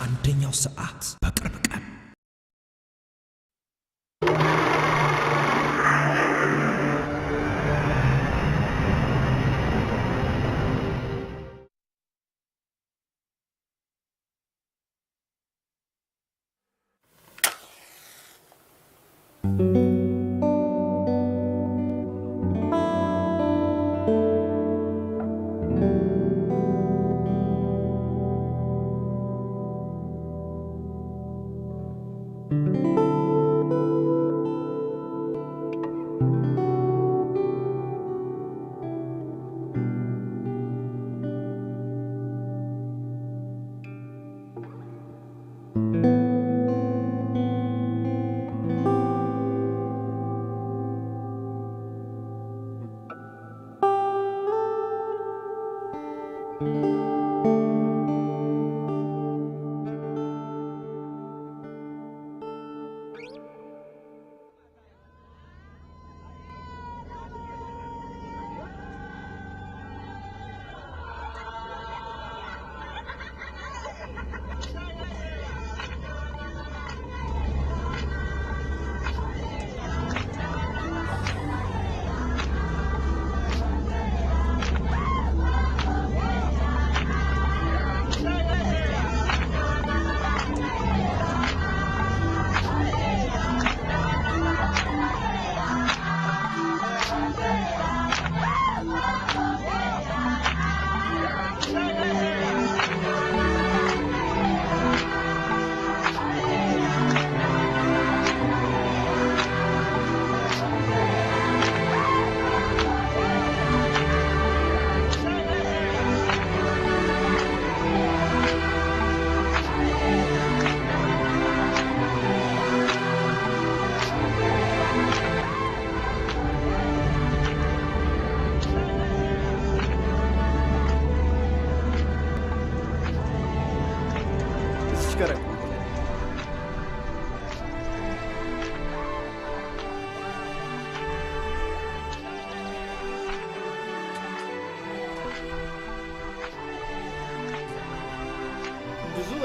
11ኛው ሰዓት በቅርብ ቀን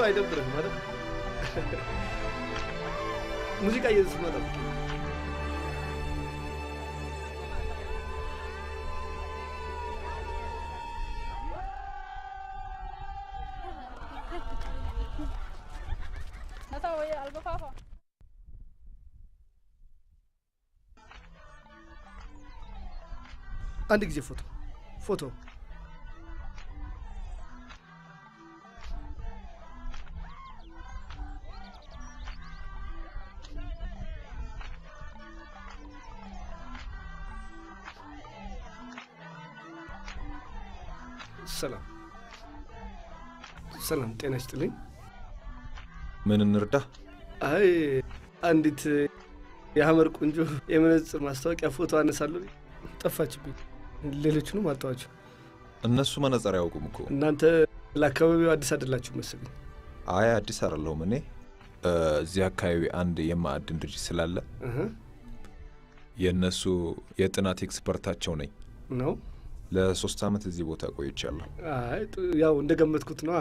አይደብርም ማለት ሙዚቃ እየሰማሁ ነው አንድ ጊዜ ፎቶ ሰላም ጤና ይስጥልኝ ምን እንርዳ አይ አንዲት የሐመር ቆንጆ የመነጽር ማስታወቂያ ፎቶ አነሳለሁ ጠፋችብኝ ሌሎቹንም አጣዋቸው እነሱ መነጽር ያውቁም እኮ እናንተ ለአካባቢው አዲስ አይደላችሁ መሰለኝ አይ አዲስ አይደለሁም እኔ እዚህ አካባቢ አንድ የማዕድን ድርጅት ስላለ የነሱ የጥናት ኤክስፐርታቸው ነኝ ነው ለ3 አመት እዚህ ቦታ ቆይቻለሁ አይ ያው እንደገመትኩት ነው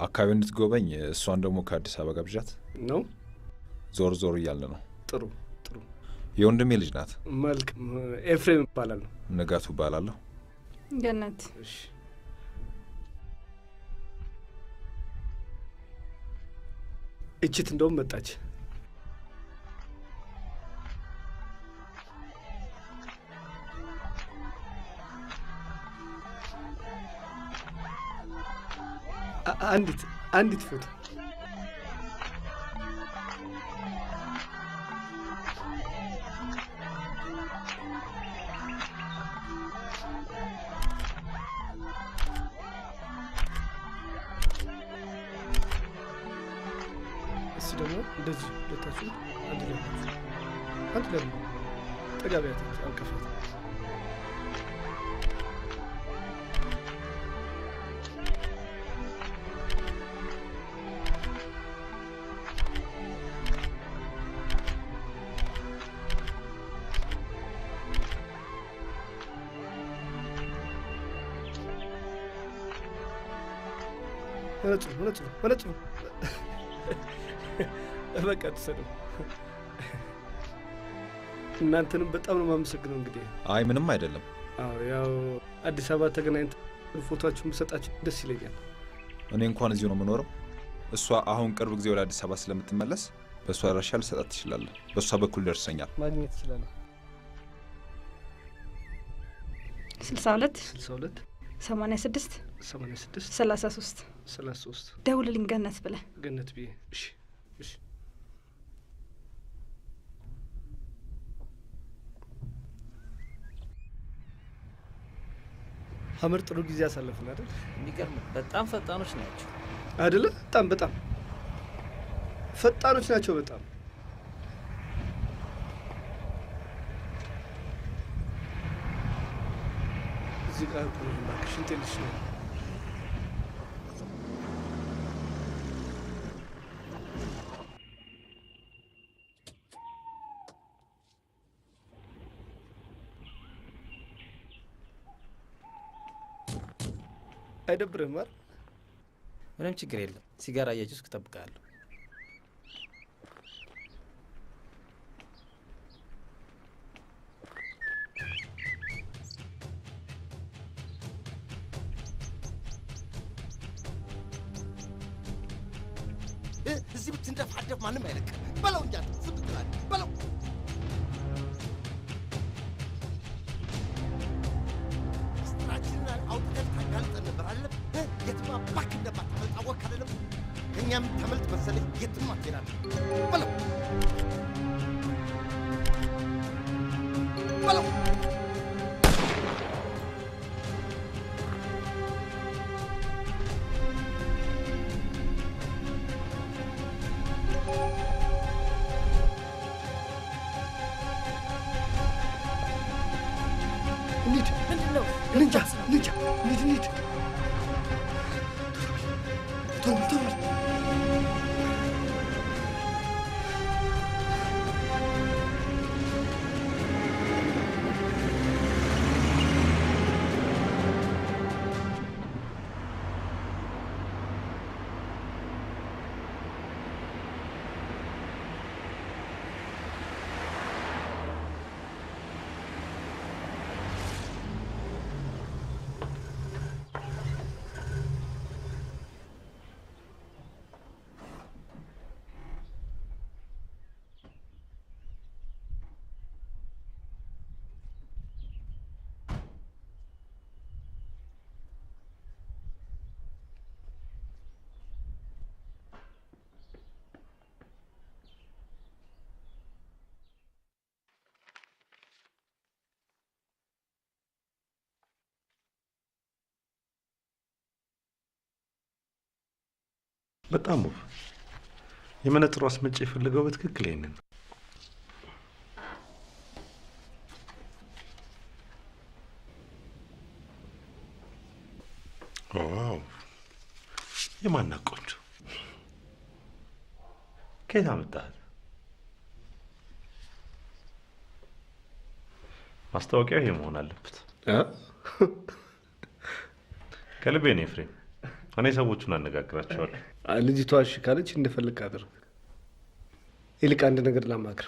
አካባቢ እንድትጎበኝ እሷን ደግሞ ከአዲስ አበባ ጋብዣት ነው ዞር እያለ ነው ጥሩ የወንድሜ ልጅ ናት መልክ ኤፍሬም ይባላል ንጋቱ ይባላል ገነት እሺ እቺት እንደውም መጣች አንዲት ፎቶ እሱ ደግሞ እንደዚህ ሁለታችሁ አንድ ላይ ጠጋቢያት አቀፋት መነጽሩ በቃ ተሰደው። እናንተንም በጣም ነው የማመሰግነው። እንግዲህ አይ ምንም አይደለም። አዎ ያው አዲስ አበባ ተገናኝተን ፎቶአችሁን ብሰጣችሁ ደስ ይለኛል። እኔ እንኳን እዚሁ ነው የምኖረው። እሷ አሁን ቅርብ ጊዜ ወደ አዲስ አበባ ስለምትመለስ በእሷ አድራሻ ልሰጣት ትችላለህ። በእሷ በኩል ደርሰኛል። ማግኘት ትችላለህ። 62 86 33 ደውልልኝ ገነት ብለህ ገነት ብዬ። እሺ እሺ። ሀመር ጥሩ ጊዜ አሳለፍን አይደል? የሚገርም በጣም ፈጣኖች ናቸው አይደለ? በጣም ፈጣኖች ናቸው። በጣም እዚህ ጋር እባክሽን ትንሽ ነው። አይደብርህም አይደል? ምንም ችግር የለም። ሲጋራ እያጨስኩ እጠብቅሃለሁ። እዚህ ብትንደፋደፍ ማንም አይለቅም። በለው እንጂ አንተ ዝም ትላለህ። በለው ስትራችንን አውጥተን ታጋልጠን ነበር አይደለም? የትም አባክ እንደማታመልጥ አወቅ አይደለም? ከእኛም ተመልጥ መሰለኝ። የትም አትሄዳለህ። በለው በለው እንሂድ። ቶሎ በጣም ውብ። የመነጽሩ አስመጪ የፈለገው በትክክል ይሄንን ነው። ዋው! የማናት ቆንጆ! ከየት አመጣት? ማስታወቂያው ይሄ መሆን አለበት። ከልቤ ነው ኤፍሬም። እኔ ሰዎቹን አነጋግራቸዋለሁ። ልጅቷ እሺ ካለች እንደፈለግ አድርግ። ይልቅ አንድ ነገር ላማክር።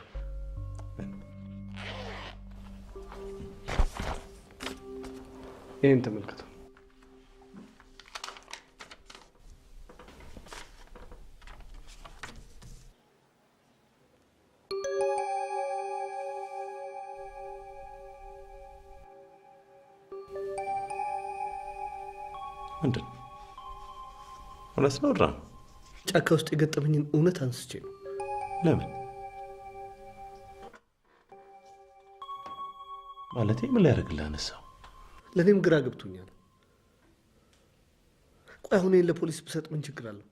ይህን ተመልከተው። ምንድን ነው? እውነት ነው ድራማ? ጫካ ውስጥ የገጠመኝን እውነት አንስቼ ነው። ለምን ማለቴ? ምን ሊያደርግልህ አነሳው? ለእኔም ግራ ገብቶኛል። ቆይ አሁን ይህን ለፖሊስ ብሰጥ ምን ችግር አለው?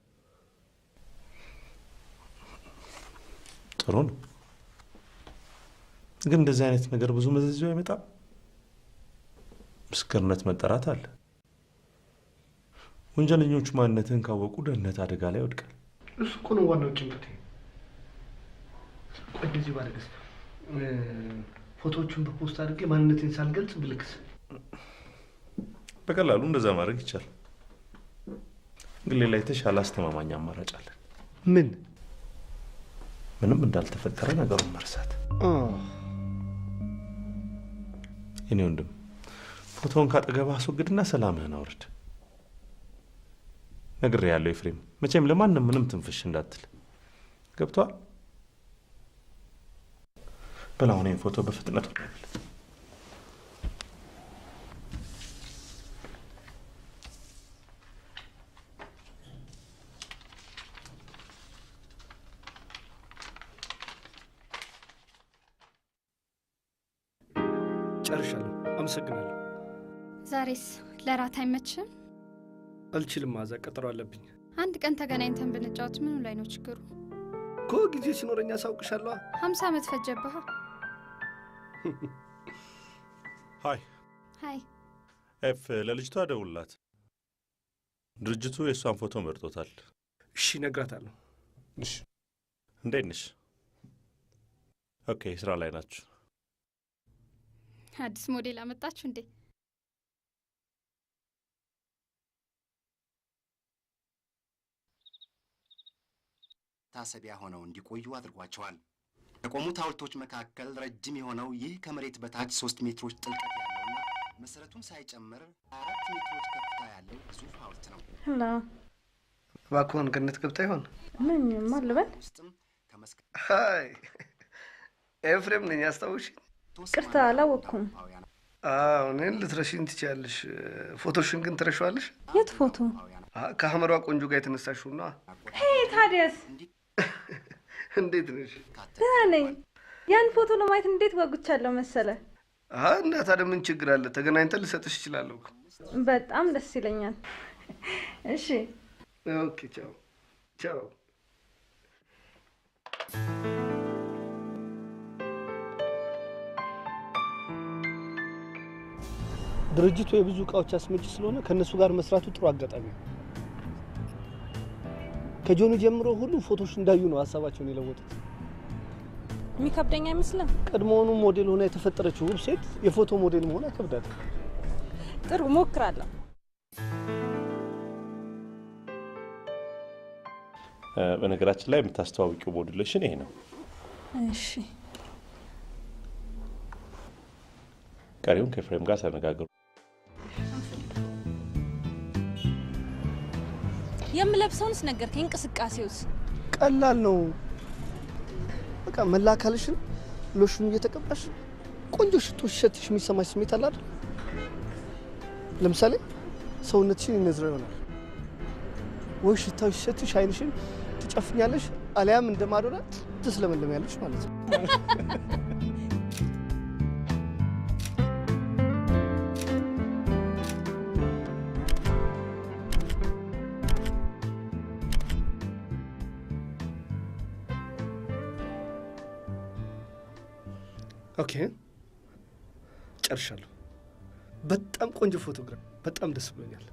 ጥሩ ነው፣ ግን እንደዚህ አይነት ነገር ብዙ መዘዙ አይመጣም። ምስክርነት መጠራት አለ። ወንጀለኞቹ ማንነትህን ካወቁ ደህንነት አደጋ ላይ ይወድቃል። እሱ እኮ ነው ዋናው ጭንቀቴ። ቆይ እንደዚህ ባደርግስ? ፎቶዎቹን በፖስት አድርጌ ማንነቴን ሳልገልጽ ብልክስ? በቀላሉ እንደዛ ማድረግ ይቻላል። ግን ሌላ የተሻለ አስተማማኝ አማራጭ አለ። ምን? ምንም እንዳልተፈጠረ ነገሩን መርሳት። የኔ ወንድም ፎቶውን ካጠገባ አስወግድና ሰላምህን አውርድ። ነግሬሃለሁ ኤፍሬም፣ መቼም ለማንም ምንም ትንፍሽ እንዳትል። ገብቶሃል? በል አሁን ይህን ፎቶ በፍጥነት ወርደብል። ጨርሻለሁ። አመሰግናለሁ። ዛሬስ ለራት አይመችም? አልችልም። ማዛ ቀጠሮ አለብኝ። አንድ ቀን ተገናኝተን ብንጫወት ምኑ ላይ ነው ችግሩ? እኮ ጊዜ ሲኖረኛ ሳውቅሻለሁ። 50 ዓመት ፈጀብህ። ሃይ ሃይ። ኤፍ ለልጅቷ ደውልላት። ድርጅቱ የእሷን ፎቶ መርጦታል። እሺ እነግራታለሁ። እሺ እንዴት ነሽ? ኦኬ ስራ ላይ ናችሁ? አዲስ ሞዴል አመጣችሁ እንዴ? ታሰቢያ ሆነው እንዲቆዩ አድርጓቸዋል። ከቆሙት ሐውልቶች መካከል ረጅም የሆነው ይህ ከመሬት በታች 3 ሜትሮች ጥልቀት ያለውና መሰረቱን ሳይጨምር 4 ሜትሮች ከፍታ ያለው ግዙፍ ሐውልት ነው። ሄሎ እባክዎን ገነት ገብታ ይሆን? ምን ማልበል? ሃይ ኤፍሬም ነኝ። አስታውሽ? ቅርታ አላወቅኩም። እኔን ልትረሺኝ ትችያለሽ። ፎቶሽን ግን ትረሺዋለሽ። የት ፎቶ? ከሐመሯ ቆንጆ ጋር የተነሳሽውና። ሄይ ታዲያስ እንዴት ነሽ? ደህና ነኝ። ያን ፎቶ ለማየት እንዴት ጓጉቻለሁ መሰለ። እና ታዲያ ምን ችግር አለ? ተገናኝተን ልሰጥሽ እችላለሁ። በጣም ደስ ይለኛል። እሺ ኦኬ፣ ቻው ቻው። ድርጅቱ የብዙ እቃዎች አስመጪ ስለሆነ ከነሱ ጋር መስራቱ ጥሩ አጋጣሚ ነው። ከጆኒ ጀምሮ ሁሉ ፎቶሽ እንዳዩ ነው ሀሳባቸውን የለወጡት። የሚከብደኝ አይመስልም። ቀድሞውኑ ሞዴል ሆና የተፈጠረችው ውብ ሴት የፎቶ ሞዴል መሆን አይከብዳትም። ጥሩ ሞክራለሁ። በነገራችን ላይ የምታስተዋውቂው ሞዴሌሽን ይሄ ነው። እሺ ቀሪውን ከፍሬም ጋር ተነጋገሩ። የምለብሰውንስ ነገርከኝ። እንቅስቃሴውስ ቀላል ነው። በቃ መላካልሽን ሎሽኑ እየተቀባሽ ቆንጆ ሽቶ ሲሸትሽ የሚሰማሽ ስሜት አለ አይደል? ለምሳሌ ሰውነትሽን ይነዝረው ይሆናል ወይ ሽታው ሲሸትሽ አይንሽን ትጨፍኛለሽ፣ አሊያም እንደማዶና ትስለመለሚያለሽ ማለት ነው። ኦኬ ጨርሻለሁ። በጣም ቆንጆ ፎቶግራፍ፣ በጣም ደስ ብሎኛል።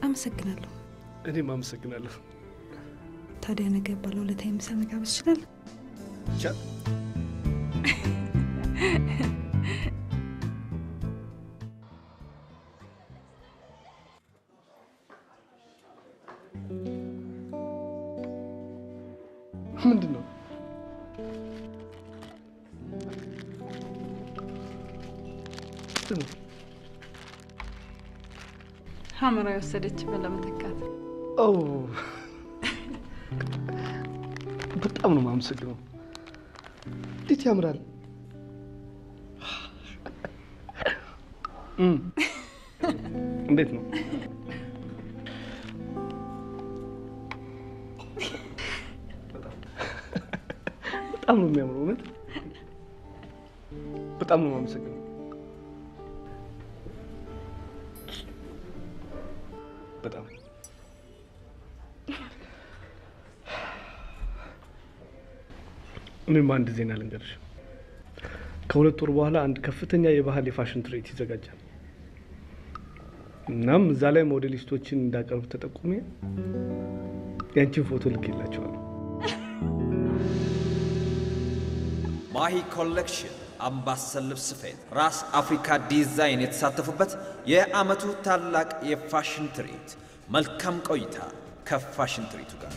አመሰግናለሁ። እኔም አመሰግናለሁ። ታዲያ ነገ ባለውለታዬ ምሳ መጋበዝ ይችላል? ቻው። ምንድን ነው? ሐመራ የወሰደችበት ለመተካት። በጣም ነው የማመሰግነው። እንዴት ያምራል! እንዴት ነው? በጣም ነው የሚያምረው። እውነት በጣም ነው የማመሰግነው። በጣም እኔም አንድ ዜና ልንገርሽ። ከ2 ወር በኋላ አንድ ከፍተኛ የባህል የፋሽን ትርኢት ይዘጋጃል። እናም እዛ ላይ ሞዴሊስቶችን እንዳቀርብ ተጠቁሜ ያንቺን ፎቶ ልኬላቸዋለሁ። ማሂ ኮሌክሽን አምባሰል ልብስ ስፌት፣ ራስ አፍሪካ ዲዛይን የተሳተፉበት የዓመቱ ታላቅ የፋሽን ትርኢት። መልካም ቆይታ ከፋሽን ትርኢቱ ጋር።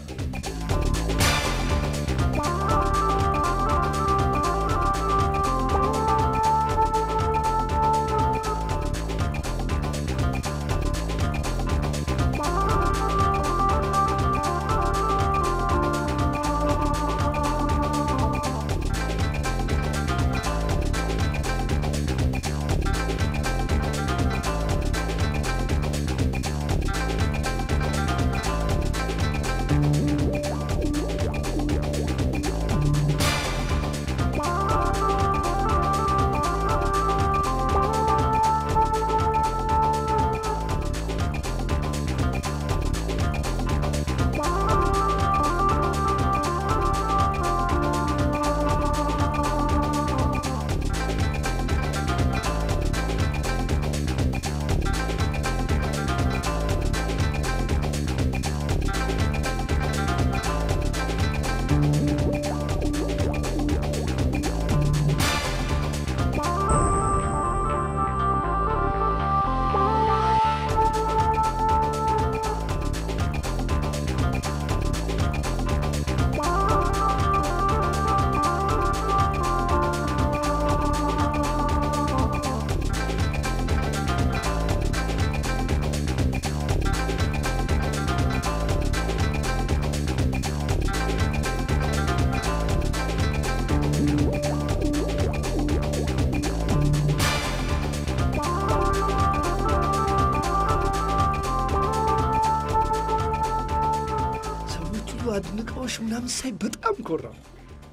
አድንቀውሽ ምናምን ሳይ በጣም ኮራው።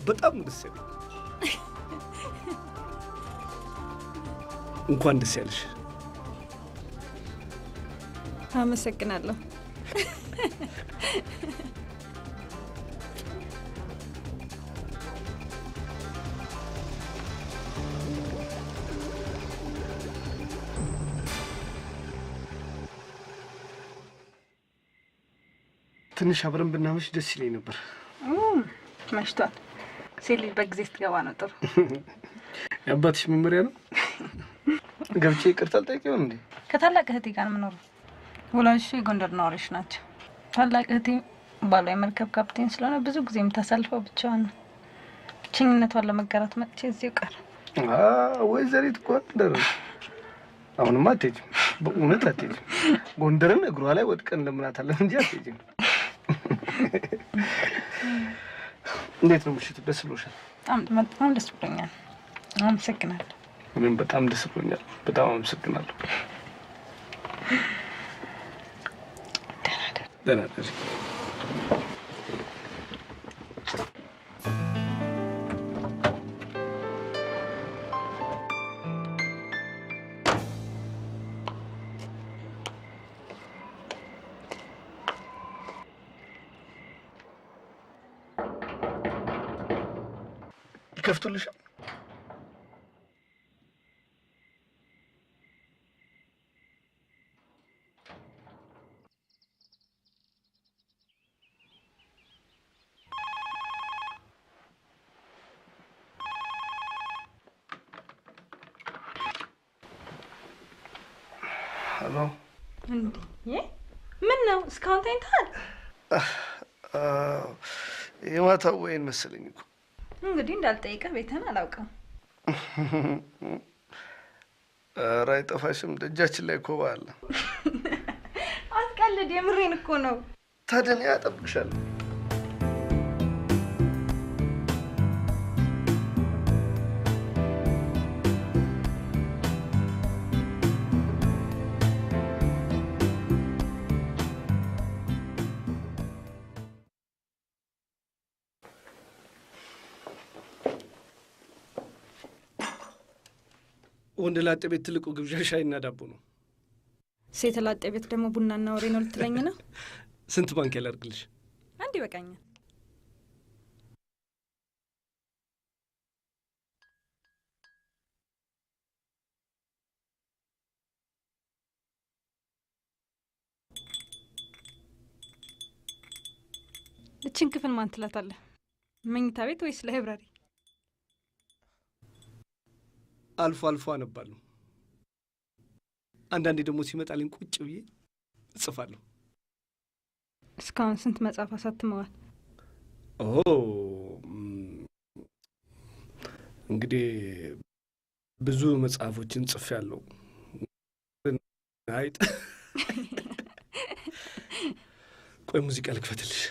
በጣም ደስ ያለኝ። እንኳን ደስ ያለሽ። አመሰግናለሁ። ትንሽ አብረን ብናመሽ ደስ ይለኝ ነበር። መሽቷል። ሴት ልጅ በጊዜ ስትገባ ነው ጥሩ። የአባትሽ መመሪያ ነው። ገብቼ ይቅርታ አልጠይቀውም እንዴ? ከታላቅ እህቴ ጋር የምኖረው ወላጆቼ የጎንደር ነዋሪዎች ናቸው። ታላቅ እህቴ ባሏ የመርከብ ካፕቴን ስለሆነ ብዙ ጊዜ የምታሳልፈው ብቻዋን ነው። ብቸኝነቷን ለመጋራት መጥቼ እዚሁ ቀረ። ወይዘሪት ጎንደር አሁንማ አትሄጂም። በእውነት አትሄጂም። ጎንደርን እግሯ ላይ ወድቀን ለምናታለን እንጂ አትሄጂም። እንዴት ነው ምሽቱ? ደስ ብሎሻል? በጣም ደስ ብሎኛል። አመሰግናለሁ። እኔም በጣም ደስ ብሎኛል። በጣም አመሰግናለሁ። ደህና ደር። ይከፍቱልሻል? ሄሎ። እንዴ ምን ነው እስካሁን ተኝተሃል? የማታው ወይን መሰለኝ እኮ። እንግዲህ እንዳልጠይቀህ ቤትህን አላውቅም። ኧረ አይጠፋሽም። ደጃችን ላይ ኮባ አለ። አትቀልድ፣ የምሬን እኮ ነው። ታዲያ እኔ አጠብቅሻለሁ። ወንድ ላጤ ቤት ትልቁ ግብዣ ሻይና ዳቦ ነው። ሴት ላጤ ቤት ደግሞ ቡናና ወሬ ነው ልትለኝ ነው? ስንት ባንክ ያላርግልሽ? አንድ ይበቃኛል። እችን ክፍል ማን ትላታለህ? መኝታ ቤት ወይስ ላይብራሪ? ላይብራሪ። ምን ነው? ላይብራሪ። ምን ነው? እስካሁን ተኝተሃል? እንግዲህ እንዳልጠይቀህ ቤትህን አላውቅም። ኧረ አይጠፋሽም። ደጃችን ላይ ኮባ አለ። ታዲያ እኔ አጠብቅሻለሁ። አትቀልድ፣ የምሬን እኮ ነው። ታዲያ እኔ አጠብቅሻለሁ። አልፎ አልፎ አነባለሁ። አንዳንዴ ደግሞ ሲመጣልኝ ቁጭ ብዬ እጽፋለሁ። እስካሁን ስንት መጽሐፍ አሳትመዋል? እንግዲህ ብዙ መጽሐፎችን ጽፌያለሁ። አይጥ ቆይ ሙዚቃ ልክፈትልሽ።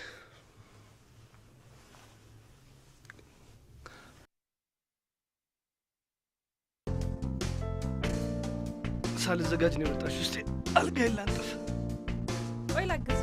ሳልዘጋጅ ነው የወጣሽ። እስቲ አልጋዬን ላንጥፍ። ወይ ላግዝ?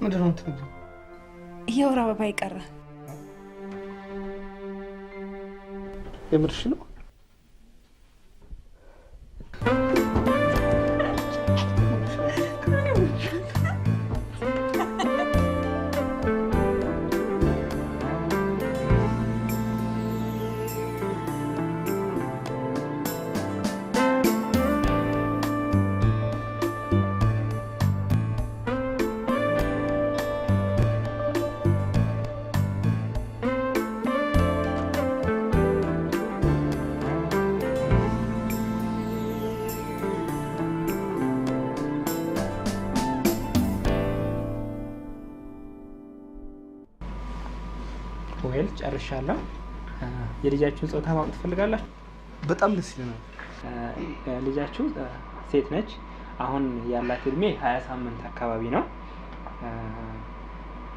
ምንድን ነው የምትነግሪኝ? የወር አበባ ይቀረ። የምርሽ ነው? ወይል ጨርሻለሁ። የልጃችሁን ጾታ ማወቅ ትፈልጋላችሁ? በጣም ደስ ይለናል። ልጃችሁ ሴት ነች። አሁን ያላት እድሜ 20 ሳምንት አካባቢ ነው።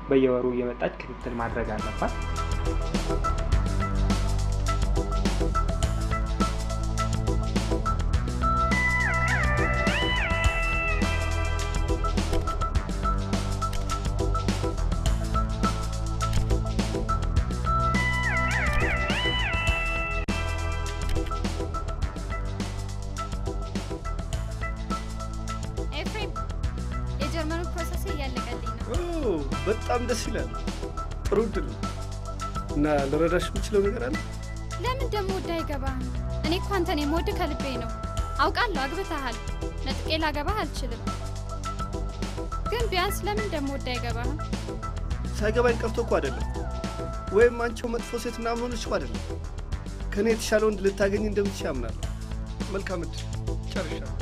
በየወሩ እየመጣች ክትትል ማድረግ አለባት። በጣም ደስ ይላል። ጥሩ እድል ነው እና ልረዳሽ የምችለው ነገር አለ። ለምን ደግሞ ወደ አይገባህም? እኔ እኮ አንተን የምወድ ከልቤ ነው። አውቃለሁ አግብተሃል። ነጥቄ ላገባህ አልችልም። ግን ቢያንስ ለምን ደግሞ ወደ አይገባህም? ሳይገባኝ ቀርቶ እኮ አይደለም፣ ወይም አንቺው መጥፎ ሴት ምናምን ሆነሽ እኮ አይደለም። ከእኔ የተሻለ ወንድ ልታገኝ እንደምትችይ አምናለሁ። መልካም እድል። ጨርሻለሁ።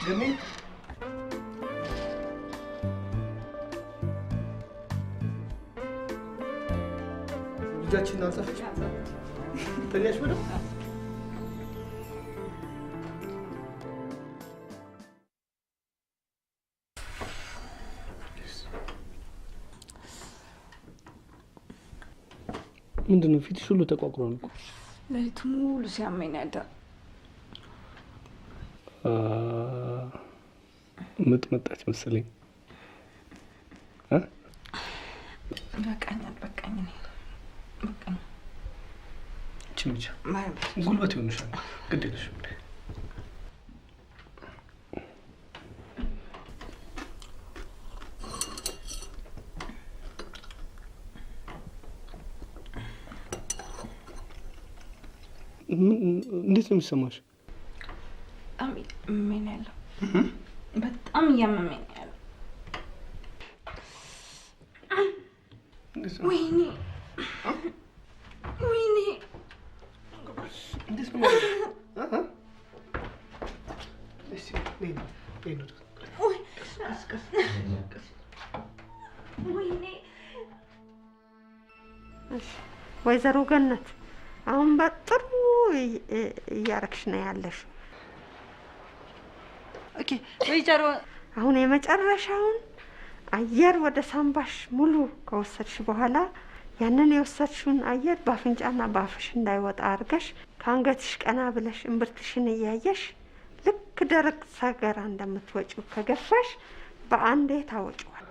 ጀሚ ልጃችንን አልጻፈች ተኛሽ? በደምብ ምንድነው ፊትሽ ሁሉ ተቋቁሯል እኮ? ሌሊት ሙሉ ሲያመኝ ነው ያደረው። ምጥ መጣች መሰለኝ። በቃኛል በቃኝ ችምቻ ጉልበት ይሆንሻል። ግድ የለሽም። እንዴት ነው የሚሰማሽ? ምን ያለው በጣም እያመመኝ ነው ያለው። ወይኔ እንዴት ነው? ወይዘሮ ገነት አሁን በጥሩ እያረክሽ ነው ያለሽ። ኦኬ ወይዘሮ አሁን የመጨረሻውን አየር ወደ ሳምባሽ ሙሉ ከወሰድሽ በኋላ ያንን የወሰድሽውን አየር በአፍንጫና በአፍሽ እንዳይወጣ አድርገሽ ከአንገትሽ ቀና ብለሽ እምብርትሽን እያየሽ ልክ ደረቅ ሰገራ እንደምትወጪው ከገፋሽ በአንዴ ታወጪዋል።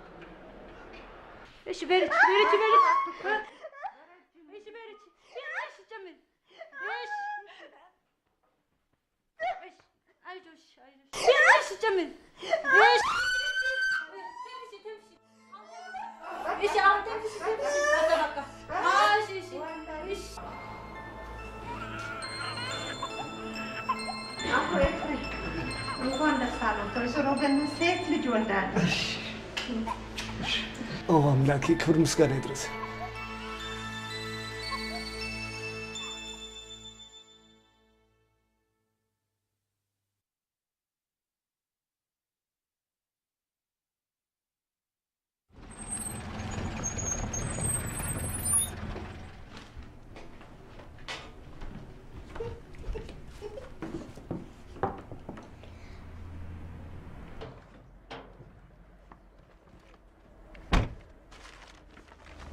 እሺ በርቺ በርቺ በርቺ እንኳን ደስ አለዎት ወይዘሮ ገነት ሴት ልጅ ወልዳለች። አምላኬ ክብር ምስጋና ይድረስ።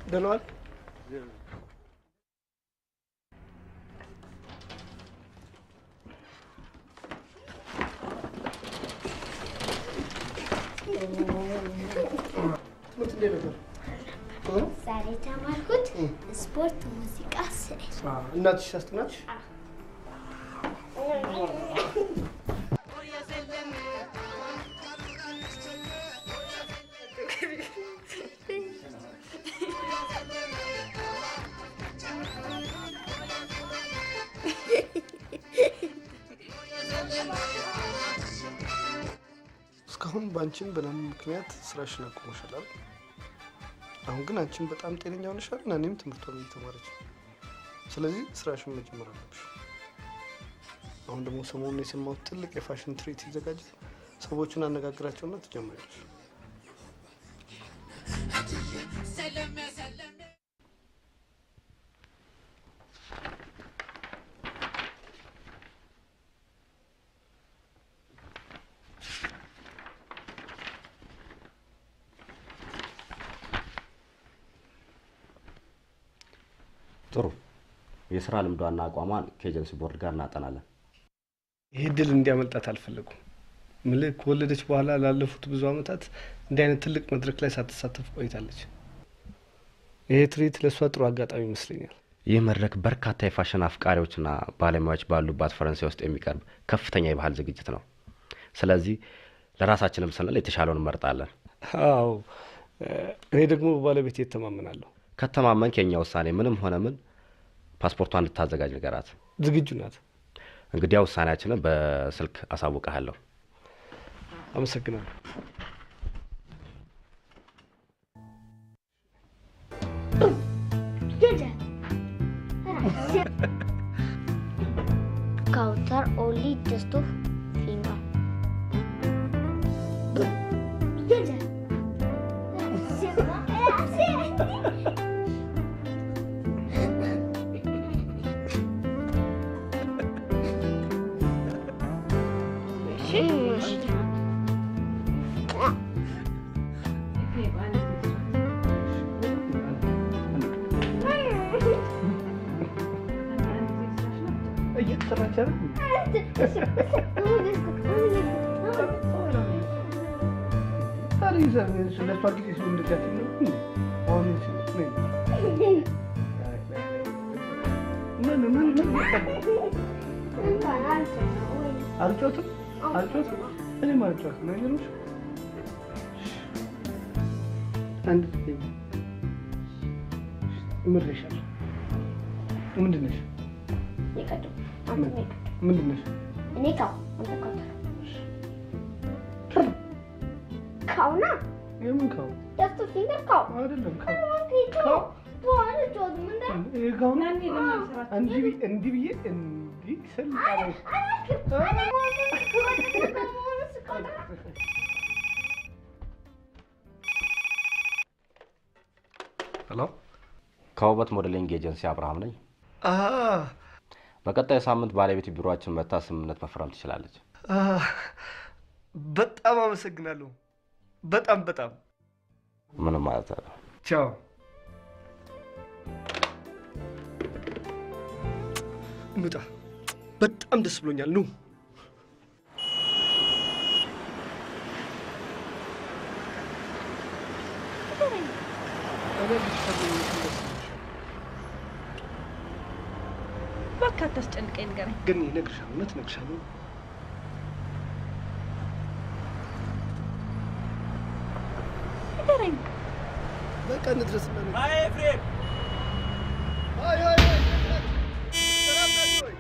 ደህና ዋል። ዛሬ ተማርኩት ስፖርት፣ ሙዚቃ፣ ስዕል። እናትሽ አስተማርሽ? እስካሁን በአንቺም በናኒ ምክንያት ስራሽን አቁመሻል አይደል? አሁን ግን አንቺም በጣም ጤነኛ ሆነሻል፣ ናኒም ትምህርቷን እየተማረች ነው። ስለዚህ ስራሽን መጀመር አለብሽ። አሁን ደግሞ ሰሞኑን የሰማሁት ትልቅ የፋሽን ትርኢት ይዘጋጃል። ሰዎቹን አነጋግራቸውና ትጀምሪያለሽ። ጥሩ የስራ ልምዷና አቋሟን ከኤጀንሲ ቦርድ ጋር እናጠናለን። ይሄ ድል እንዲያመልጣት አልፈለጉም። ምልክ ከወለደች በኋላ ላለፉት ብዙ አመታት እንዲህ አይነት ትልቅ መድረክ ላይ ሳትሳተፍ ቆይታለች። ይሄ ትርኢት ለእሷ ጥሩ አጋጣሚ ይመስለኛል። ይህ መድረክ በርካታ የፋሽን አፍቃሪዎችና ባለሙያዎች ባሉባት ፈረንሳይ ውስጥ የሚቀርብ ከፍተኛ የባህል ዝግጅት ነው። ስለዚህ ለራሳችንም ስንል የተሻለውን እንመርጣለን። አዎ፣ እኔ ደግሞ በባለቤቴ እተማመናለሁ። ከተማመንክ የኛ ውሳኔ ምንም ሆነ ምን ፓስፖርቷን እንድታዘጋጅ ንገራት። ዝግጁ ናት። እንግዲያ ውሳኔያችንን በስልክ አሳውቅሃለሁ። አመሰግናለሁ። Kautar only just of finger. እየሰራች አይደል? ታዲያ ስለሷ ጊዜ ሲሆን እንደዚህ አትልም እንዴ? አሁን አልጮትም እኔም አልጮትም ነገሮች አንድ ምርሻል ምንድን ነሽ? ምንድን ነሽ? እኔ ካው ካውና የምን ካው? ደስቱ ፊንገር ካው አይደለም ካው እንዲህ ብዬ እንዲህ ስል ሄሎ፣ ከውበት ሞዴሊንግ ኤጀንሲ አብርሃም ነኝ። በቀጣይ ሳምንት ባለቤት ቢሮአችን መታ ስምምነት መፈረም ትችላለች። በጣም አመሰግናለሁ። በጣም ምንም ማለት ነው። ቻው። እንውጣ። በጣም ደስ ብሎኛል። ኑ እባክህ አታስጨንቀኝ፣ ንገረኝ። ግን እነግርሻለሁ፣ እውነት እነግርሻለሁ። ንገረኝ። በቃ እንድረስ። አይ ኤፍሬም፣ አይ ሰላም ናችሁ ወይ?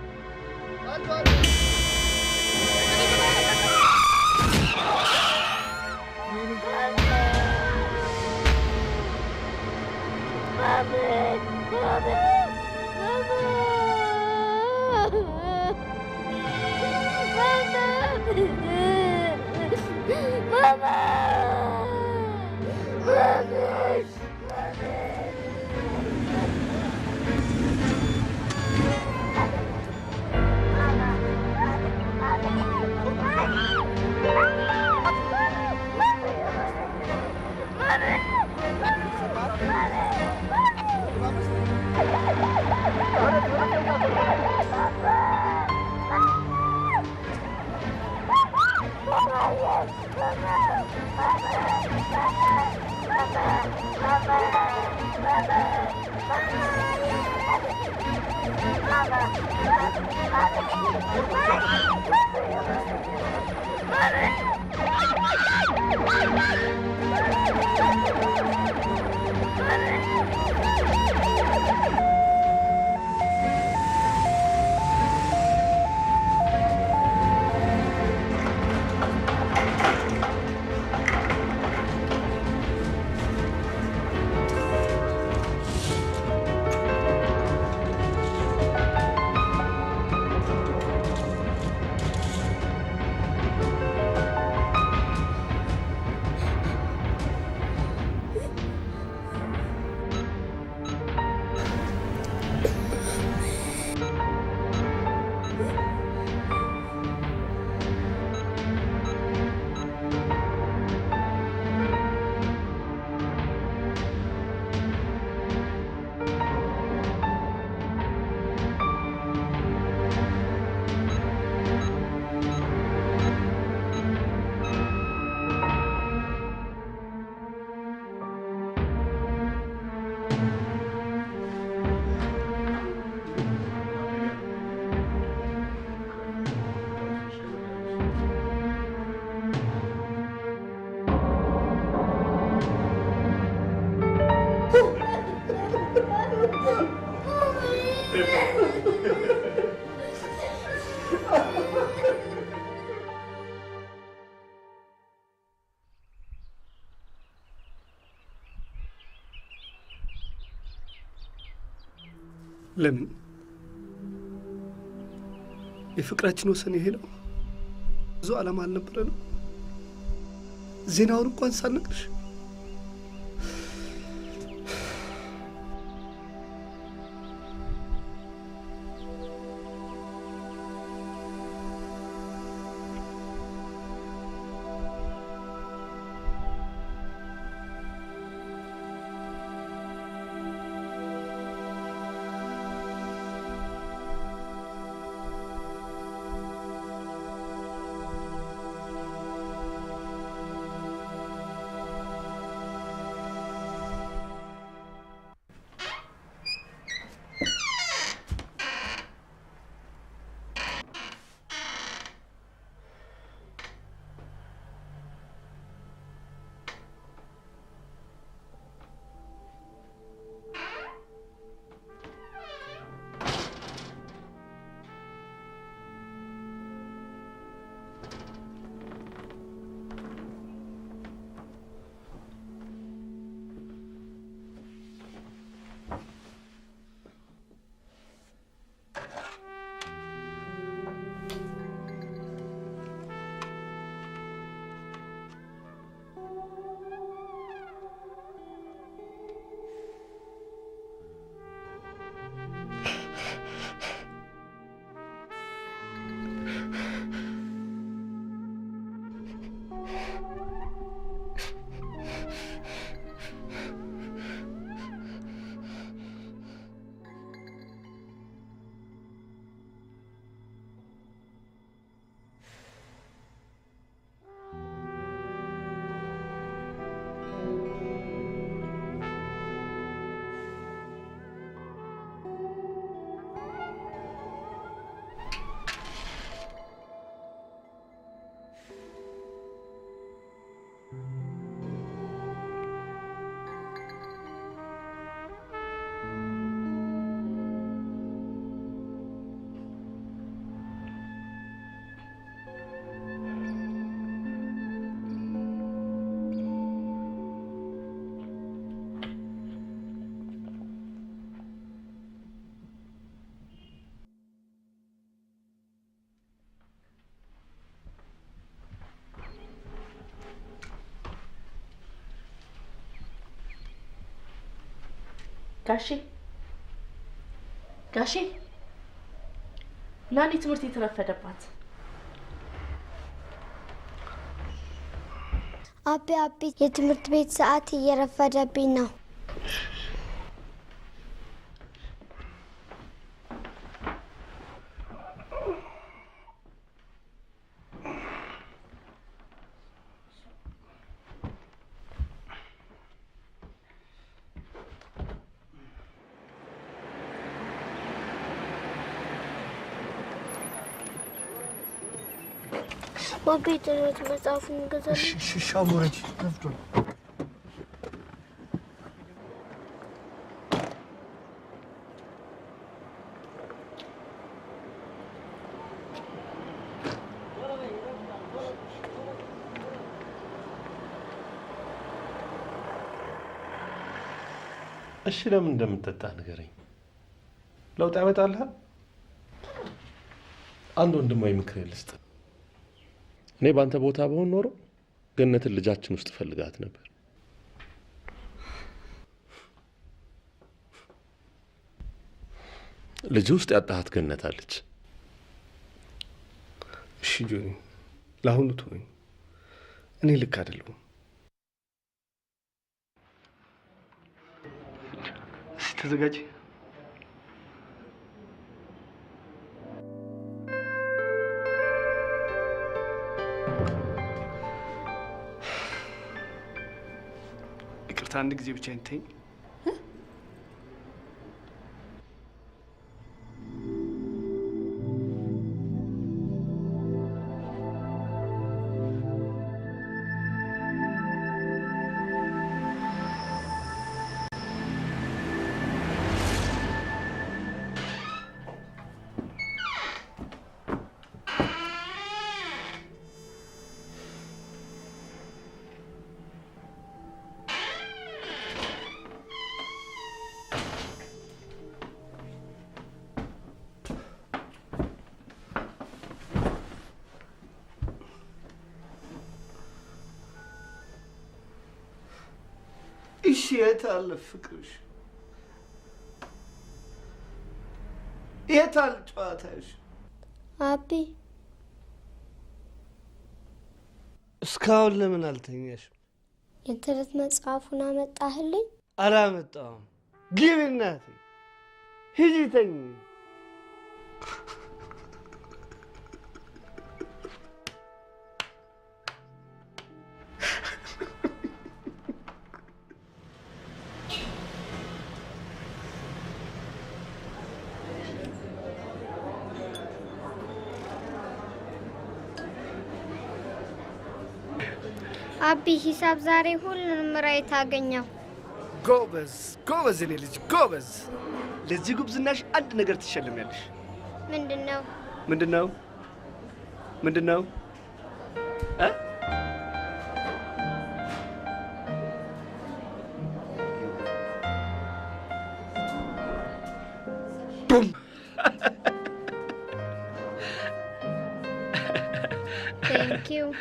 ለምን የፍቅራችን ወሰን ይሄ ነው? ብዙ ዓላማ አልነበረንም? ዜናውን እንኳን ሳልነግርሽ ጋሼ ናኒ ትምህርት የተረፈደባት አቤ የትምህርት ቤት ሰዓት እየረፈደብኝ ነው። ወቤት ነው መጽሐፉን ገዛል። ሻሙረጅ ረፍዶ እሺ ለምን እንደምትጠጣ ንገረኝ። ለውጥ ያመጣልሃል? አንድ ወንድማዊ ምክር ልስጥ። እኔ ባንተ ቦታ በሆን ኖሮ ገነትን ልጃችን ውስጥ ፈልጋት ነበር። ልጅ ውስጥ ያጣሃት ገነት አለች። እሺ ጆኒ፣ ለአሁኑ ተወኝ። እኔ ልክ አይደለሁም። እስኪ ተዘጋጅ። ይቅርታ፣ አንድ ጊዜ ብቻ እንተኝ። እሺ የት አለ ፍቅርሽ? የት አለ ጨዋታሽ? አቢ እስካሁን ለምን አልተኛሽም? የትምህርት መጽሐፉን አመጣህልኝ? አላመጣሁም። ግቢ እናቴ፣ ሂጂ ተኝ። አቢ ሂሳብ ዛሬ ሁሉንም ራይት አገኘው። ጎበዝ ጎበዝ፣ እኔ ልጅ ጎበዝ። ለዚህ ጉብዝናሽ አንድ ነገር ትሸልሚያለሽ። ምንድነው? ምንድነው? ምንድነው? ቡም! Thank you.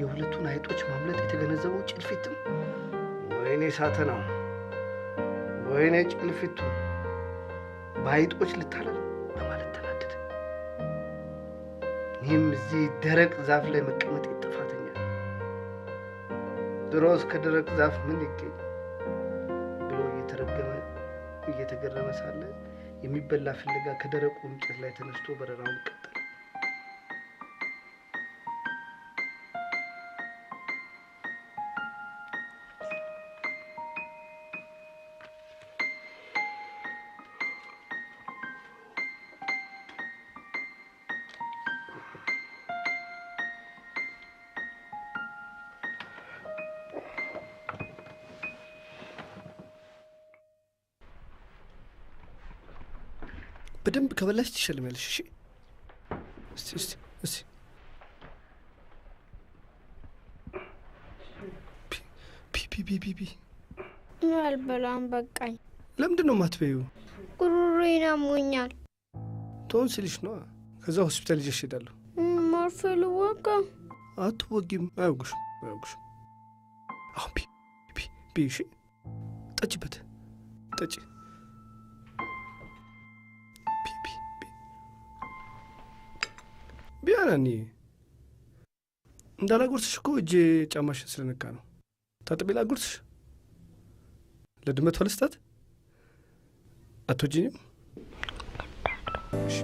የሁለቱን አይጦች ማምለጥ የተገነዘበው ጭልፊትም ወይኔ ሳተናው፣ ወይኔ ጭልፊቱ በአይጦች ልታለል በማለት ተናደደ። ይህም እዚህ ደረቅ ዛፍ ላይ መቀመጥ ጥፋተኛ። ድሮስ ከደረቅ ዛፍ ምን ይገኝ ብሎ እየተገረመ ሳለ የሚበላ ፍለጋ ከደረቁ እንጨት ላይ ተነስቶ በረራውን ቀጠለ። በደንብ ከበላሽ ትሸልሚያለሽ። እሺ እስቲ ፒ አልበላም፣ በቃኝ። ለምንድን ነው የማትበይው? ጉሮሮዬን አሞኛል። ቶንሲልሽ ነው። ከዛ ሆስፒታል ይዤሽ እሄዳለሁ። መርፌ ልወጋ? አትወጊም። አያውጉሽም። አሁን ፒ እሺ፣ ጠጪበት፣ ጠጪ። ቢያናኒ እንዳላጎርስሽ እኮ እጄ ጫማሽን ስለነካ ነው። ታጥቤ ላጎርስሽ? ለድመቷ ልስጣት? አትወጂኝም? እሺ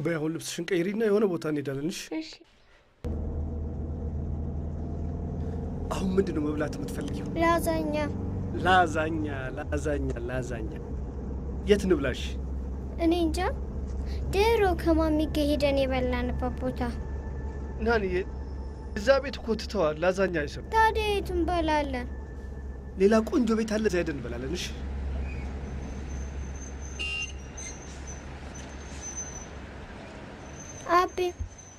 በያሁን ልብስሽን ቀይሪና የሆነ ቦታ እንሄዳለን። እሺ። አሁን ምንድን ነው መብላት የምትፈልጊው? ላዛኛ። ላዛኛ። የት እንብላሽ? እኔ እንጃ። ድሮ ከማሚ ጋር ሄደን የበላንበት ቦታ። ናንዬ፣ እዛ ቤት እኮ ትተዋል። ላዛኛ አይሰሩ። ታዲያ የት እንበላለን? ሌላ ቆንጆ ቤት አለ፣ እዛ ሄደን እንበላለን። እሺ። አቤ፣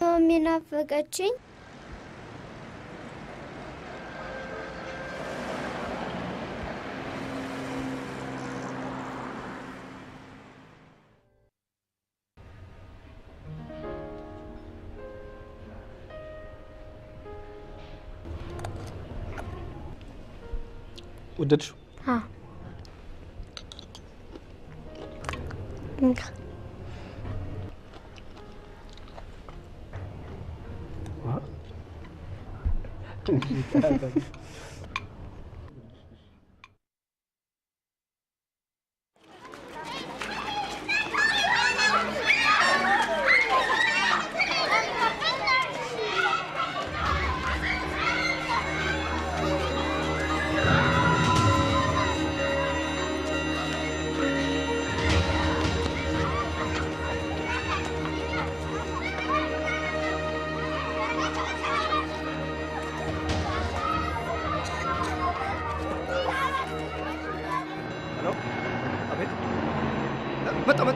ማሚ ናፈቀችኝ። ወደድሽው?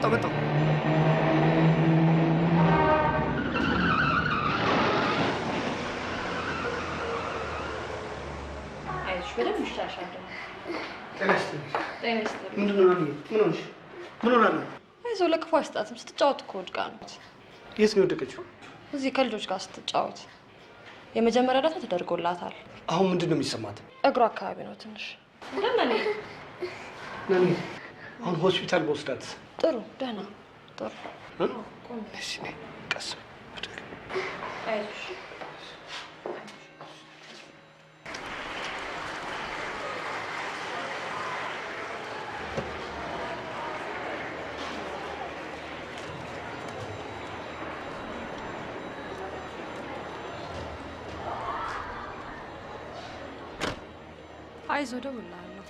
መጣሁ። አይዞሽ፣ በደንብ ይሻሻል። ምንድን ነው? ምን ሆናለሁ? አይዞህ፣ ለክፉ አይስጣትም። ስትጫወት እኮ ወድቃ ነው። የት ነው የወደቀችው? እዚህ ከልጆች ጋር ስትጫወት የመጀመሪያ እርዳታ ተደርጎላታል። አሁን ምንድን ነው የሚሰማት? እግሯ አካባቢ ነው ትንሽ። ናኒ፣ አሁን ሆስፒታል በወስዳት? ጥሩ፣ ደህና፣ ጥሩ። ቀስ አይዞሽ። አይዞህ እደውልልሃለሁ።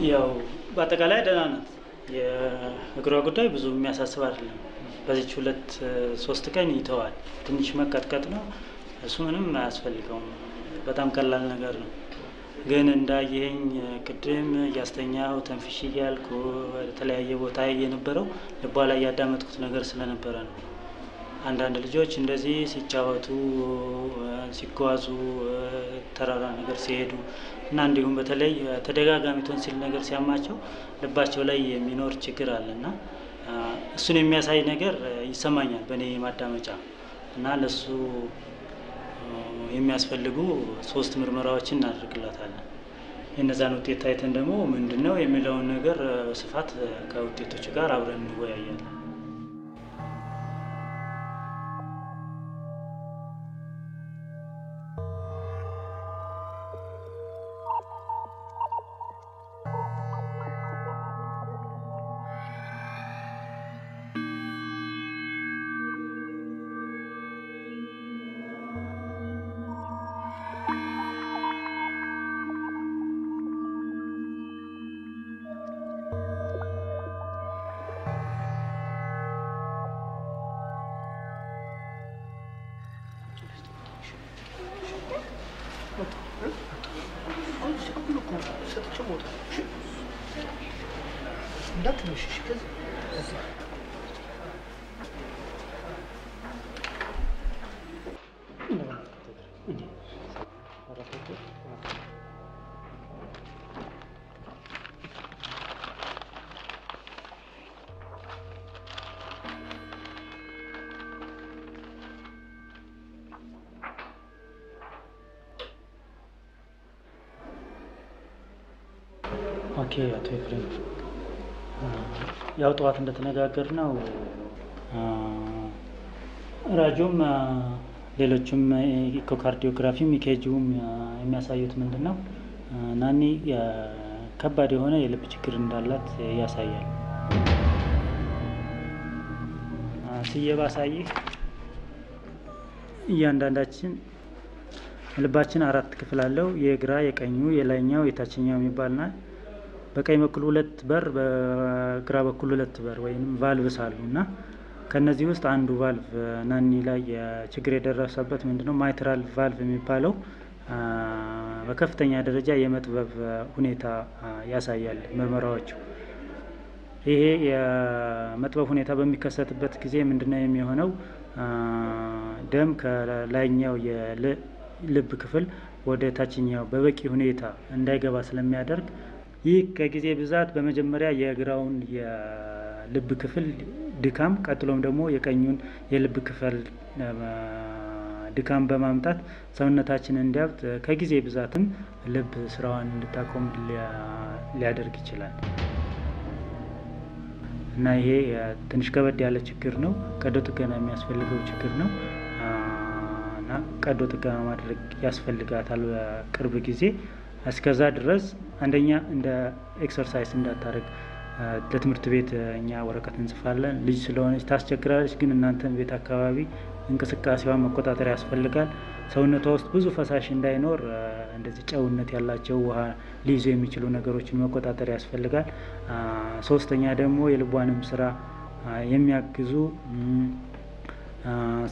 ያው በአጠቃላይ ደህና ናት። የእግሯ ጉዳይ ብዙ የሚያሳስብ አይደለም። በዚች 2-3 ቀን ይተዋል። ትንሽ መቀጥቀጥ ነው፣ እሱ ምንም አያስፈልገውም። በጣም ቀላል ነገር ነው። ግን እንዳየኝ ቅድም እያስተኛው ተንፍሽ እያልኩ የተለያየ ቦታ የነበረው ልቧ ላይ ያዳመጥኩት ነገር ስለነበረ ነው። አንዳንድ ልጆች እንደዚህ ሲጫወቱ፣ ሲጓዙ፣ ተራራ ነገር ሲሄዱ እና እንዲሁም በተለይ ተደጋጋሚ ቶንሲል ነገር ሲያማቸው ልባቸው ላይ የሚኖር ችግር አለ እና እሱን የሚያሳይ ነገር ይሰማኛል በእኔ ማዳመጫ እና ለሱ የሚያስፈልጉ 3 ምርመራዎችን እናደርግላታለን። የነዛን ውጤት ታይተን ደግሞ ምንድነው የሚለውን ነገር በስፋት ከውጤቶቹ ጋር አብረን እንወያያለን። ኦኬ አቶ ኤፍሬም፣ ያው ጠዋት እንደተነጋገር ነው ራጆም ሌሎችም ኢኮካርዲዮግራፊም ኢኬጂውም የሚያሳዩት ምንድን ነው ናኒ ከባድ የሆነ የልብ ችግር እንዳላት ያሳያል። ሲየባ ሳይህ እያንዳንዳችን ልባችን 4 ክፍል አለው። የግራ፣ የቀኙ፣ የላይኛው፣ የታችኛው የሚባልና በቀኝ በኩል 2 በር በግራ በኩል 2 በር ወይም ቫልቭስ አሉ እና ከነዚህ ውስጥ አንዱ ቫልቭ ናኒ ላይ ችግር የደረሰበት ምንድነው ማይትራል ቫልቭ የሚባለው በከፍተኛ ደረጃ የመጥበብ ሁኔታ ያሳያል ምርመራዎቹ። ይሄ የመጥበብ ሁኔታ በሚከሰትበት ጊዜ ምንድነው የሚሆነው ደም ከላይኛው የልብ ክፍል ወደ ታችኛው በበቂ ሁኔታ እንዳይገባ ስለሚያደርግ ይህ ከጊዜ ብዛት በመጀመሪያ የግራውን የልብ ክፍል ድካም ቀጥሎም ደግሞ የቀኙን የልብ ክፍል ድካም በማምጣት ሰውነታችንን እንዲያብጥ ከጊዜ ብዛትም ልብ ስራዋን እንድታቆም ሊያደርግ ይችላል እና ይሄ ትንሽ ከበድ ያለ ችግር ነው። ቀዶ ጥገና የሚያስፈልገው ችግር ነው እና ቀዶ ጥገና ማድረግ ያስፈልጋታል በቅርብ ጊዜ። እስከዛ ድረስ አንደኛ እንደ ኤክሰርሳይዝ እንዳታረግ ለትምህርት ቤት እኛ ወረቀት እንጽፋለን። ልጅ ስለሆነች ታስቸግራለች፣ ግን እናንተም ቤት አካባቢ እንቅስቃሴዋን መቆጣጠር ያስፈልጋል። ሰውነቷ ውስጥ ብዙ ፈሳሽ እንዳይኖር እንደዚህ ጨውነት ያላቸው ውሃ ሊይዙ የሚችሉ ነገሮችን መቆጣጠር ያስፈልጋል። ሶስተኛ ደግሞ የልቧንም ስራ የሚያግዙ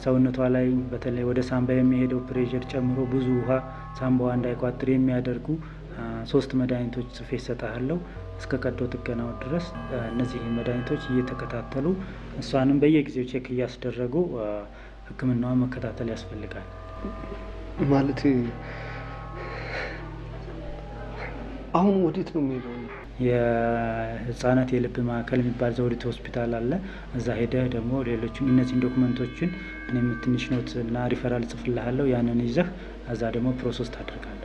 ሰውነቷ ላይ በተለይ ወደ ሳምባ የሚሄደው ፕሬሸር ጨምሮ ብዙ ውሃ ሳምባዋ እንዳይቋጥር የሚያደርጉ 3 መድኃኒቶች ጽፌ እሰጥሃለሁ እስከ ቀዶ ጥገናው ድረስ። እነዚህ መድኃኒቶች እየተከታተሉ እሷንም በየጊዜው ቼክ እያስደረጉ ሕክምናዋን መከታተል ያስፈልጋል። ማለት አሁን ወዴት ነው የሚሄደው? የህፃናት የልብ ማዕከል የሚባል ዘውዲቱ ሆስፒታል አለ። እዛ ሄደህ ደግሞ ሌሎችን እነዚህን ዶክመንቶችን እኔም ትንሽ ኖት እና ሪፈራል ጽፍልሃለሁ። ያንን ይዘህ እዛ ደግሞ ፕሮሰስ ታደርጋለህ።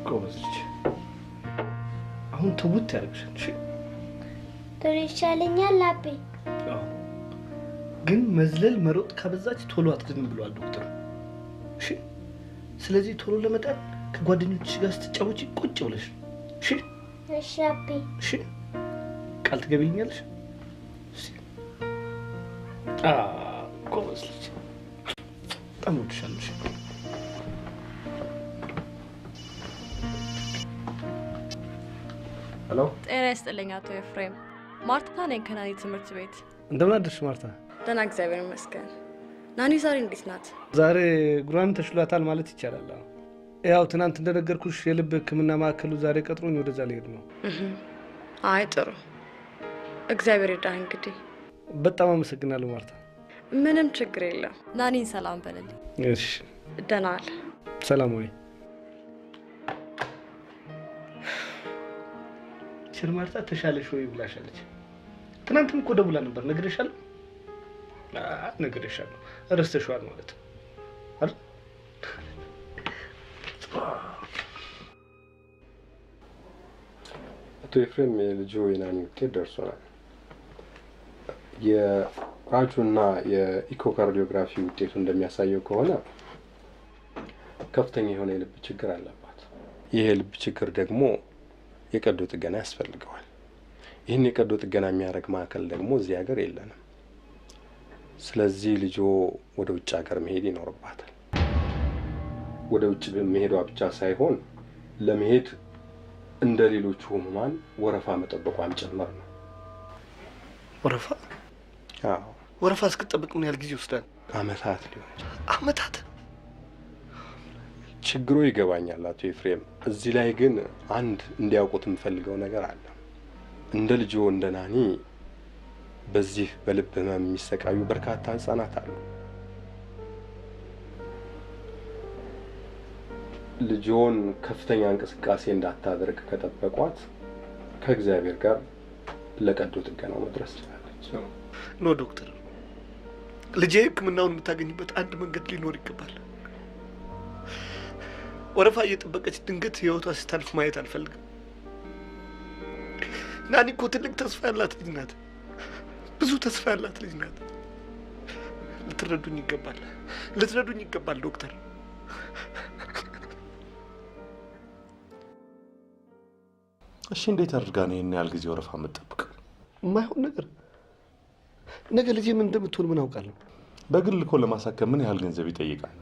ጎበዝ ልጅ። አሁን ትውት ያደርግሻል። እሺ ጥሩ ይሻለኛል አቤ። ግን መዝለል መሮጥ ካበዛች ቶሎ አትድንም ብለዋል ዶክተር። እሺ ስለዚህ ቶሎ ለመዳን ከጓደኞችሽ ጋር ስትጫወቺ ቁጭ ብለሽ እሺ። እሺ አቤ። እሺ ቃል ትገቢልኛለሽ? እሺ ጎበዝ ልጅ። በጣም እወድሻለሁ። ሄሎ፣ ጤና ይስጥልኝ አቶ ኤፍሬም። ማርታ ነኝ ከናኒ ትምህርት ቤት። እንደምን አደርሽ ማርታ? ደህና እግዚአብሔር ይመስገን። ናኒ ዛሬ እንዴት ናት? ዛሬ ጉራን ተሽሏታል ማለት ይቻላል። ያው ትናንት እንደነገርኩሽ የልብ ሕክምና ማዕከሉ ዛሬ ቀጥሮኝ ወደዛ ልሄድ ነው። አይ ጥሩ፣ እግዚአብሔር ይርዳህ። እንግዲህ በጣም አመሰግናለሁ ማርታ። ምንም ችግር የለም። ናኒን ሰላም በልልኝ። እሺ ደህና ዋል። ሰላም ወይ ችል ማርታ። ተሻለሽ ወይ ብላሻለች። ትናንትም እኮ ደውላ ነበር። ነግሬሻለሁ? ነግሬሻለሁ። ረስተሽዋል ማለት አይደል? አቶ ኤፍሬም የልጁ የናኒ ውጤት ደርሶናል። የራጁና የኢኮካርዲዮግራፊ ውጤቱ እንደሚያሳየው ከሆነ ከፍተኛ የሆነ የልብ ችግር አለባት። ይህ የልብ ችግር ደግሞ የቀዶ ጥገና ያስፈልገዋል። ይህን የቀዶ ጥገና የሚያደርግ ማዕከል ደግሞ እዚህ ሀገር የለንም። ስለዚህ ልጆ ወደ ውጭ ሀገር መሄድ ይኖርባታል። ወደ ውጭ መሄዷ ብቻ ሳይሆን ለመሄድ እንደ ሌሎቹ ህሙማን ወረፋ መጠበቋም ጭምር ነው። ወረፋ? አዎ። ወረፋ እስክትጠብቅ ምን ያህል ጊዜ ይወስዳል? አመታት ሊሆን ይችላል። አመታት? ችግሩ ይገባኛል አቶ ኤፍሬም። እዚህ ላይ ግን አንድ እንዲያውቁት የምፈልገው ነገር አለ። እንደ ልጆ እንደ ናኒ በዚህ በልብ ህመም የሚሰቃዩ በርካታ ህጻናት አሉ። ልጆን ከፍተኛ እንቅስቃሴ እንዳታደርግ ከጠበቋት ከእግዚአብሔር ጋር ለቀዶ ጥገናው መድረስ ትችላለች። ኖ ዶክተር፣ ልጄ ህክምናውን የምታገኝበት አንድ መንገድ ሊኖር ይገባል። ወረፋ እየጠበቀች ድንገት ህይወቷ ስታልፍ ማየት አልፈልግም። ናኒ እኮ ትልቅ ተስፋ ያላት ልጅ ናት። ብዙ ተስፋ ያላት ልጅ ናት። ልትረዱኝ ይገባል። ልትረዱኝ ይገባል ዶክተር። እሺ እንዴት አድርጋ ነው ይሄን ያህል ጊዜ ወረፋ የምትጠብቅ? የማይሆን ነገር። ነገ ልጄ ምን እንደምትሆን ምን አውቃለሁ? በግል እኮ ለማሳከም ምን ያህል ገንዘብ ይጠይቃል?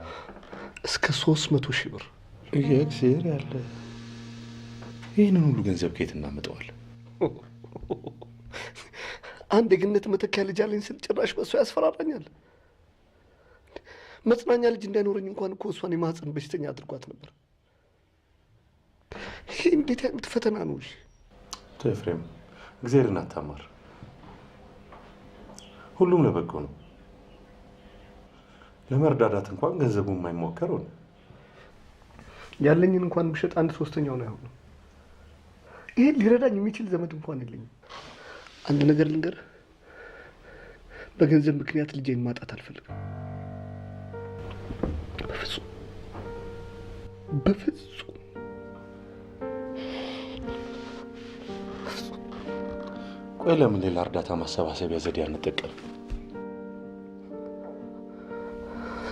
እስከ 300,000 ብር። እግዚአብሔር ያለ ይህንን ሁሉ ገንዘብ ከየት እናመጣዋለን? አንድ የገነት መተኪያ ልጅ አለኝ ስል ጭራሽ በእሱ ያስፈራራኛል። መጽናኛ ልጅ እንዳይኖረኝ እንኳን እኮ እሷን የማህፀን በሽተኛ አድርጓት ነበር። ይሄ እንዴት አይነት ፈተና ነው? አቶ ኤፍሬም እግዚአብሔርን አታማር። ሁሉም ለበጎ ነው። ለመርዳዳት እንኳን ገንዘቡ የማይሞከር ሆነ። ያለኝን እንኳን ብሸጥ 1/3 ነው አይሆንም። ይሄ ሊረዳኝ የሚችል ዘመድ እንኳን የለኝም። አንድ ነገር ልንገርህ፣ በገንዘብ ምክንያት ልጄን ማጣት አልፈልግም። በፍጹም በፍጹም። ቆይ ለምን ሌላ እርዳታ ማሰባሰቢያ ዘዴ አንጠቀም?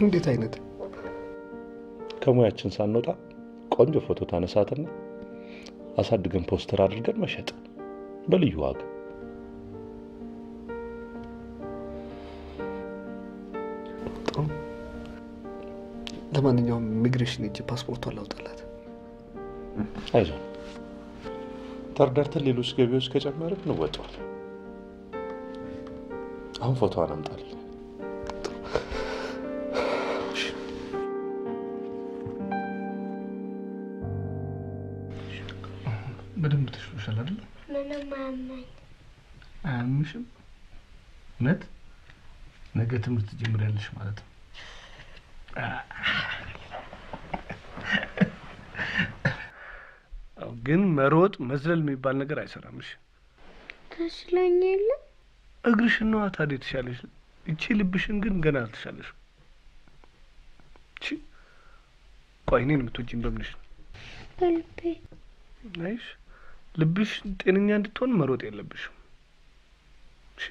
እንዴት አይነት? ከሙያችን ሳንወጣ ቆንጆ ፎቶ ታነሳትና አሳድገን ፖስተር አድርገን መሸጥ በልዩ ዋጋ። ለማንኛውም ኢሚግሬሽን ሄጄ ፓስፖርቷን ላውጣላት። አይዞን፣ ተርዳርተን ሌሎች ገቢዎች ከጨመርን እንወጣዋለን። አሁን ፎቶዋን አምጣልኝ። በደንብ ተሽሎሻል አይደል? ምንም አያመኝ። አያምሽም? እውነት? ነገ ትምህርት ጀምሪያለሽ ማለት ነው። ግን መሮጥ መዝለል የሚባል ነገር አይሰራምሽ። ተሽሎኝ የለ እግርሽን ነዋ ታዲያ የተሻለሽ። እቺ ልብሽን ግን ገና አልተሻለሽም። እቺ ቆይ እኔን የምትወጂኝ በምንሽ ነው? በልቤ። አይሽ ልብሽ ጤነኛ እንድትሆን መሮጥ የለብሽም። እሺ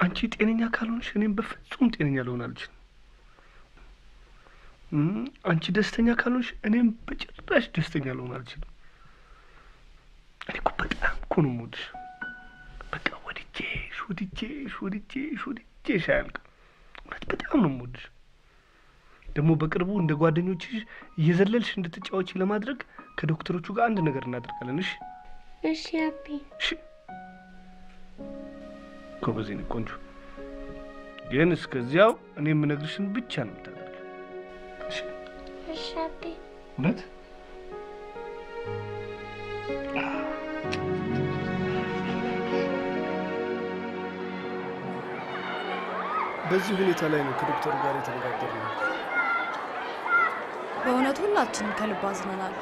አንቺ ጤነኛ ካልሆንሽ እኔም በፍጹም ጤነኛ ልሆን አልችልም። አንቺ ደስተኛ ካልሆንሽ እኔም በጭራሽ ደስተኛ ልሆን አልችልም። እኔ እኮ በጣም እኮ ነው የምወድሽ። በቃ ወድጄሽ አያልቅም። እውነት በጣም ነው የምወድሽ። ደግሞ በቅርቡ እንደ ጓደኞችሽ እየዘለልሽ እንድትጫወቺ ለማድረግ ከዶክተሮቹ ጋር አንድ ነገር እናደርጋለን። እሺ? እሺ አቢ። እሺ ጎበዝ ነኝ ቆንጆ። ግን እስከዚያው እኔ የምነግርሽን ብቻ ነው የምታደርጊው። እሺ? እሺ አቢ። እውነት? በዚህ ሁኔታ ላይ ነው ከዶክተሩ ጋር የተነጋገርነው። በእውነት ሁላችንም ከልብ አዝነናል።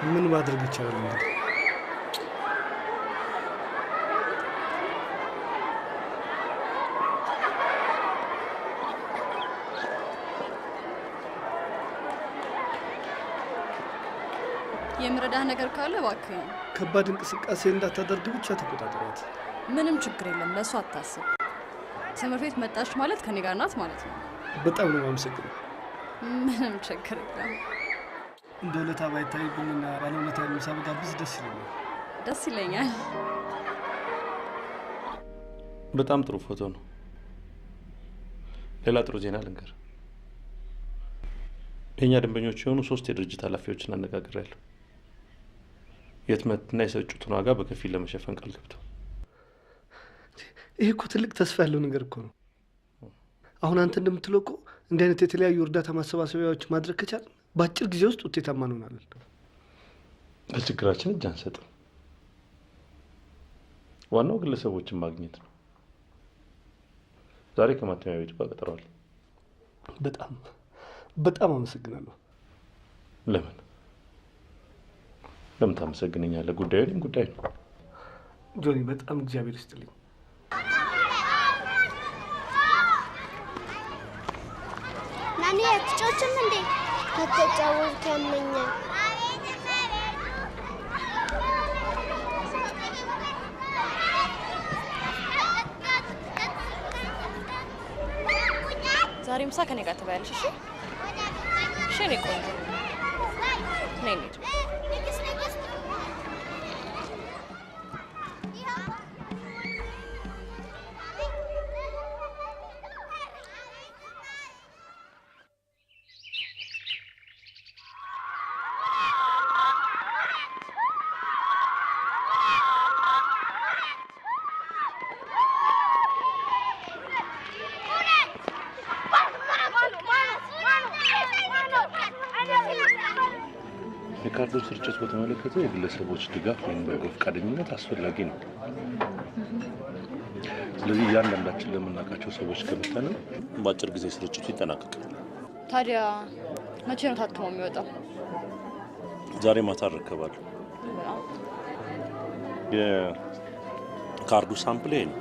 ምን ማድረግ ይቻላል እንግዲህ? የምረዳህ ነገር ካለ እባክህ። ከባድ እንቅስቃሴ እንዳታደርግ ብቻ ተቆጣጠሯት። ምንም ችግር የለም፣ ለእሱ አታስብ። ትምህርት ቤት መጣች ማለት ከኔ ጋር ናት ማለት ነው። በጣም ነው የማመሰግነው። ምንም ችግር የለም። እንደ ውለታ ባይታይብኝና ባለውለታ ምሳ ብጋብዝ ደስ ይለኛል። ደስ ይለኛል። በጣም ጥሩ ፎቶ ነው። ሌላ ጥሩ ዜና ልንገር። የእኛ ደንበኞች የሆኑ 3 የድርጅት ኃላፊዎችን አነጋግሬያለሁ። የህትመትና የስርጭቱን ዋጋ በከፊል ለመሸፈን ቃል ገብተው። ይሄ እኮ ትልቅ ተስፋ ያለው ነገር እኮ ነው። አሁን አንተ እንደምትለው እኮ እንዲህ አይነት የተለያዩ እርዳታ ማሰባሰቢያዎች ማድረግ ከቻልን በአጭር ጊዜ ውስጥ ውጤታማ እንሆናለን። ለችግራችን እጅ አንሰጥም። ዋናው ግለሰቦችን ማግኘት ነው። ዛሬ ከማተሚያ ቤቱ ጋር ቀጠሯል። በጣም አመሰግናለሁ። ለምን ታመሰግነኛለህ? ጉዳዩ እኔም ጉዳይ ነው። ጆኒ በጣም እግዚአብሔር ይስጥልኝ። ናኒ አትጫወችም እንዴ? ከተጫወትኩ ያመኛል። ዛሬ ምሳ ከኔ ጋር ትበያለሽ? እሺ? እሺ እኔ ቆንጆ ነይ እንሂድ። የካርዶች ስርጭት በተመለከተ የግለሰቦች ድጋፍ ወይም በጎ ፈቃደኝነት አስፈላጊ ነው። ስለዚህ እያንዳንዳችን ለምናውቃቸው ሰዎች ከመተንም በአጭር ጊዜ ስርጭቱ ይጠናቀቃል። ታዲያ መቼ ነው ታትሞ የሚወጣው? ዛሬ ማታ እረከባለሁ። የካርዱ ሳምፕል ይሄ ነው።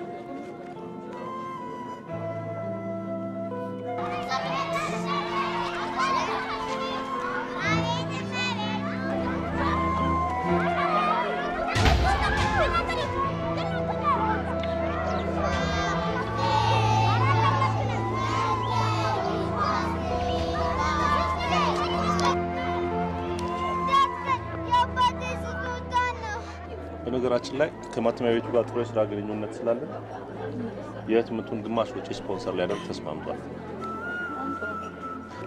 በነገራችን ላይ ከማተሚያ ቤቱ ጋር ጥሩ የስራ ግንኙነት ስላለን የህትመቱን ግማሽ ወጪ ስፖንሰር ሊያደርግ ተስማምቷል።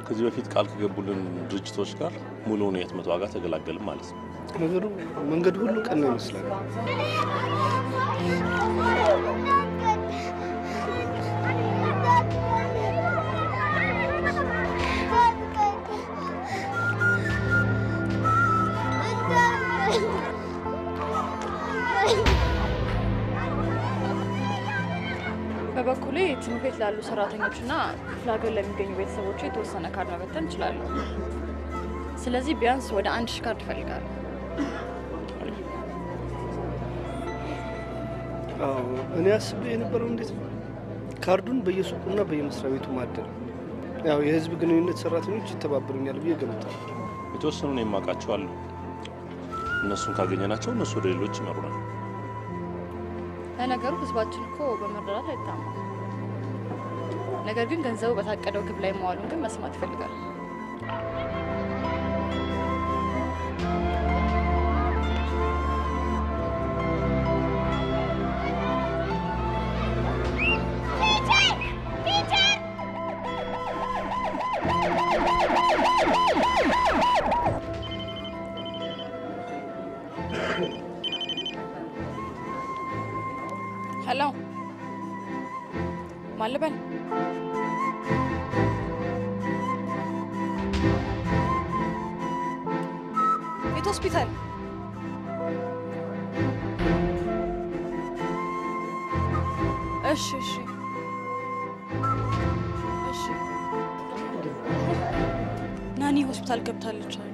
ከዚህ በፊት ቃል ከገቡልን ድርጅቶች ጋር ሙሉውን የህትመት ዋጋ ተገላገልም ማለት ነው። ነገሩ መንገዱ ሁሉ ቀና ይመስላል። በበኩሌ ትምህርት ቤት ላሉ ሰራተኞችና ክፍለ ሀገር ለሚገኙ ቤተሰቦች የተወሰነ ካርድ መበተን እንችላለን። ስለዚህ ቢያንስ ወደ 1000 ካርድ እፈልጋለሁ። አዎ እኔ አስቤ የነበረው እንዴት ነው ካርዱን በየሱቁና በየመስሪያ ቤቱ ማደል። ያው የህዝብ ግንኙነት ሰራተኞች ይተባበሩኛል ብዬ ገምታለሁ። የተወሰኑ ነው የማውቃቸው አሉ። እነሱን ካገኘናቸው እነሱ ወደ ሌሎች ይመሩናል። ለነገሩ ህዝባችን እኮ በመረዳት አይታማም። ነገር ግን ገንዘቡ በታቀደው ግብ ላይ መዋሉን ግን መስማት ይፈልጋል። ሄሎ ማለበል የት ሆስፒታል? እሺ እሺ እሺ ናኒ ሆስፒታል ገብታለች አሉ።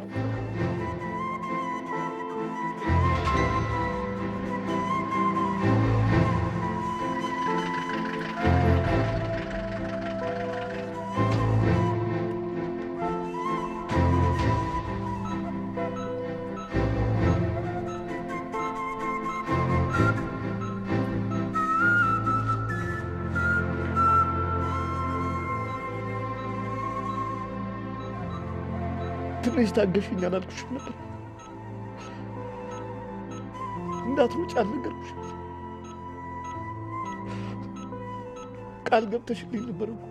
ትንሽ ታገሽኝ አላልኩሽም ነበር? እንዳትሮጪ አልነገርኩሽም? ቃል ገብተሽልኝ ነበር እኮ።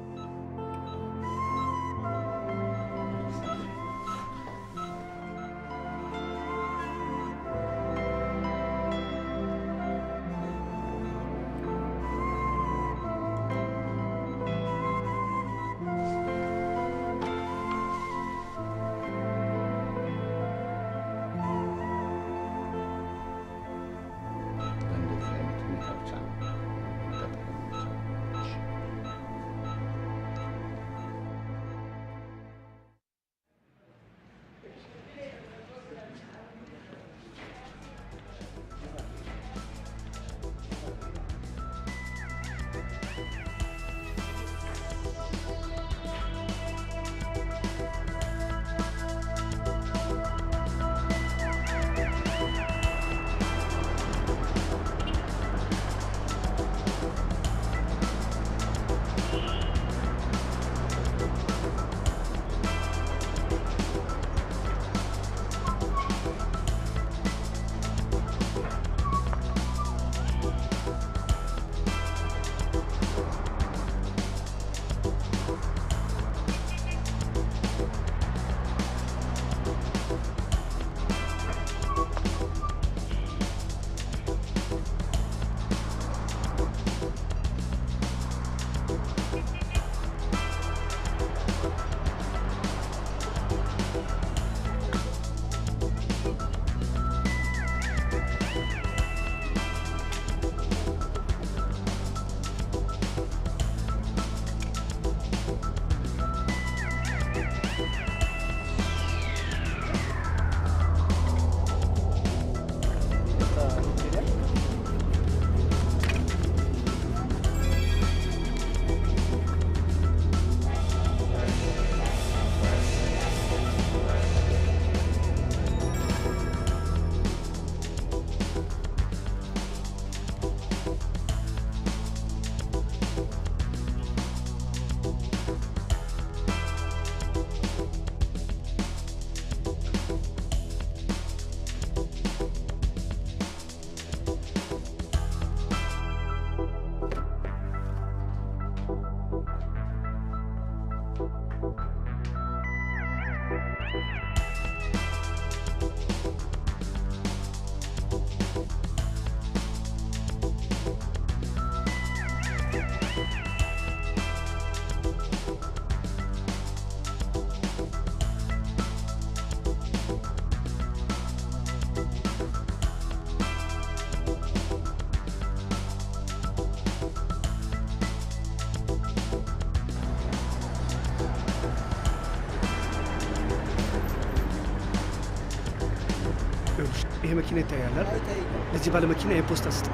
ይሄ መኪና ይታያል አይደል? ለዚህ ባለ መኪና የፖስታ ስጥ።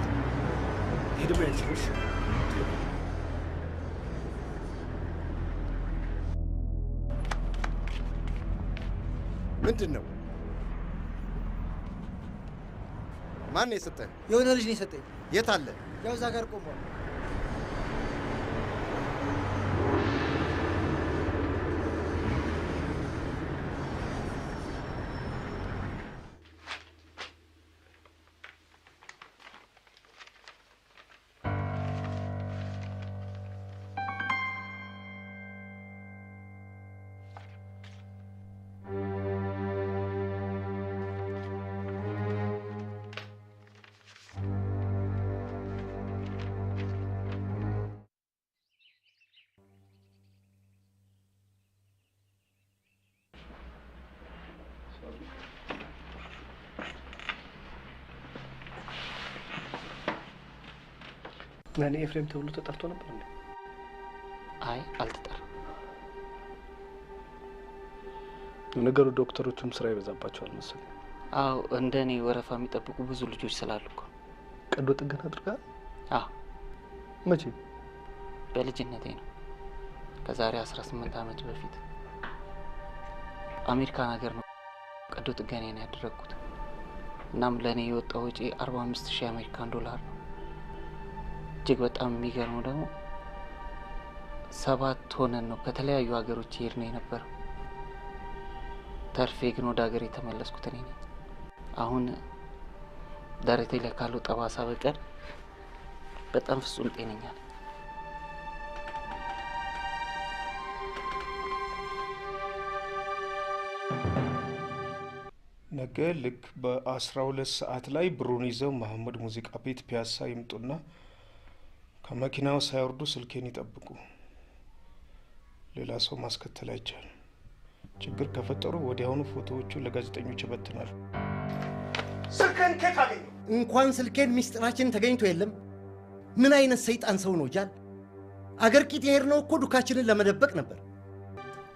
ይሄ ደግሞ ያንቺ። ምንድን ነው? ማን ነው የሰጠህ? የሆነ ልጅ ነው የሰጠኝ። የት አለ? ያው እዛ ጋር ቆሟል። እኔ ኤፍሬም ተብሎ ተጠርቶ ነበር እንዴ? አይ አልተጠራም። ነገሩ ዶክተሮቹም ስራ ይበዛባቸዋል መሰለኝ። አዎ እንደኔ ወረፋ የሚጠብቁ ብዙ ልጆች ስላሉ እኮ። ቀዶ ጥገና አድርገሃል? አዎ። መቼ? በልጅነቴ ነው። ከዛሬ 18 ዓመት በፊት አሜሪካን ሀገር ነው ቀዶ ጥገናዬን ያደረግኩት። እናም ለእኔ የወጣው ወጪ 45,000 አሜሪካን ዶላር ነው። እጅግ በጣም የሚገርመው ደግሞ 7 ሆነን ነው ከተለያዩ ሀገሮች ይሄድ ነው የነበረው። ተርፌ ግን ወደ ሀገር የተመለስኩት እኔ ነኝ። አሁን ደረቴ ላይ ካለው ጠባሳ በቀር በጣም ፍጹም ጤነኛ ነኝ። ነገ ልክ በ12 ሰዓት ላይ ብሩን ይዘው መሐመድ ሙዚቃ ቤት ፒያሳ ይምጡና ከመኪናው ሳይወርዱ ስልኬን ይጠብቁ። ሌላ ሰው ማስከተል አይቻልም። ችግር ከፈጠሩ ወዲያውኑ ፎቶዎቹን ለጋዜጠኞች ይበትናሉ። ስልኬን ከየት አገኘው? እንኳን ስልኬን ሚስጥራችን ተገኝቶ የለም። ምን አይነት ሰይጣን ሰው ነው ጃል? አገር ቂጥ የሄድነው እኮ ዱካችንን ለመደበቅ ነበር።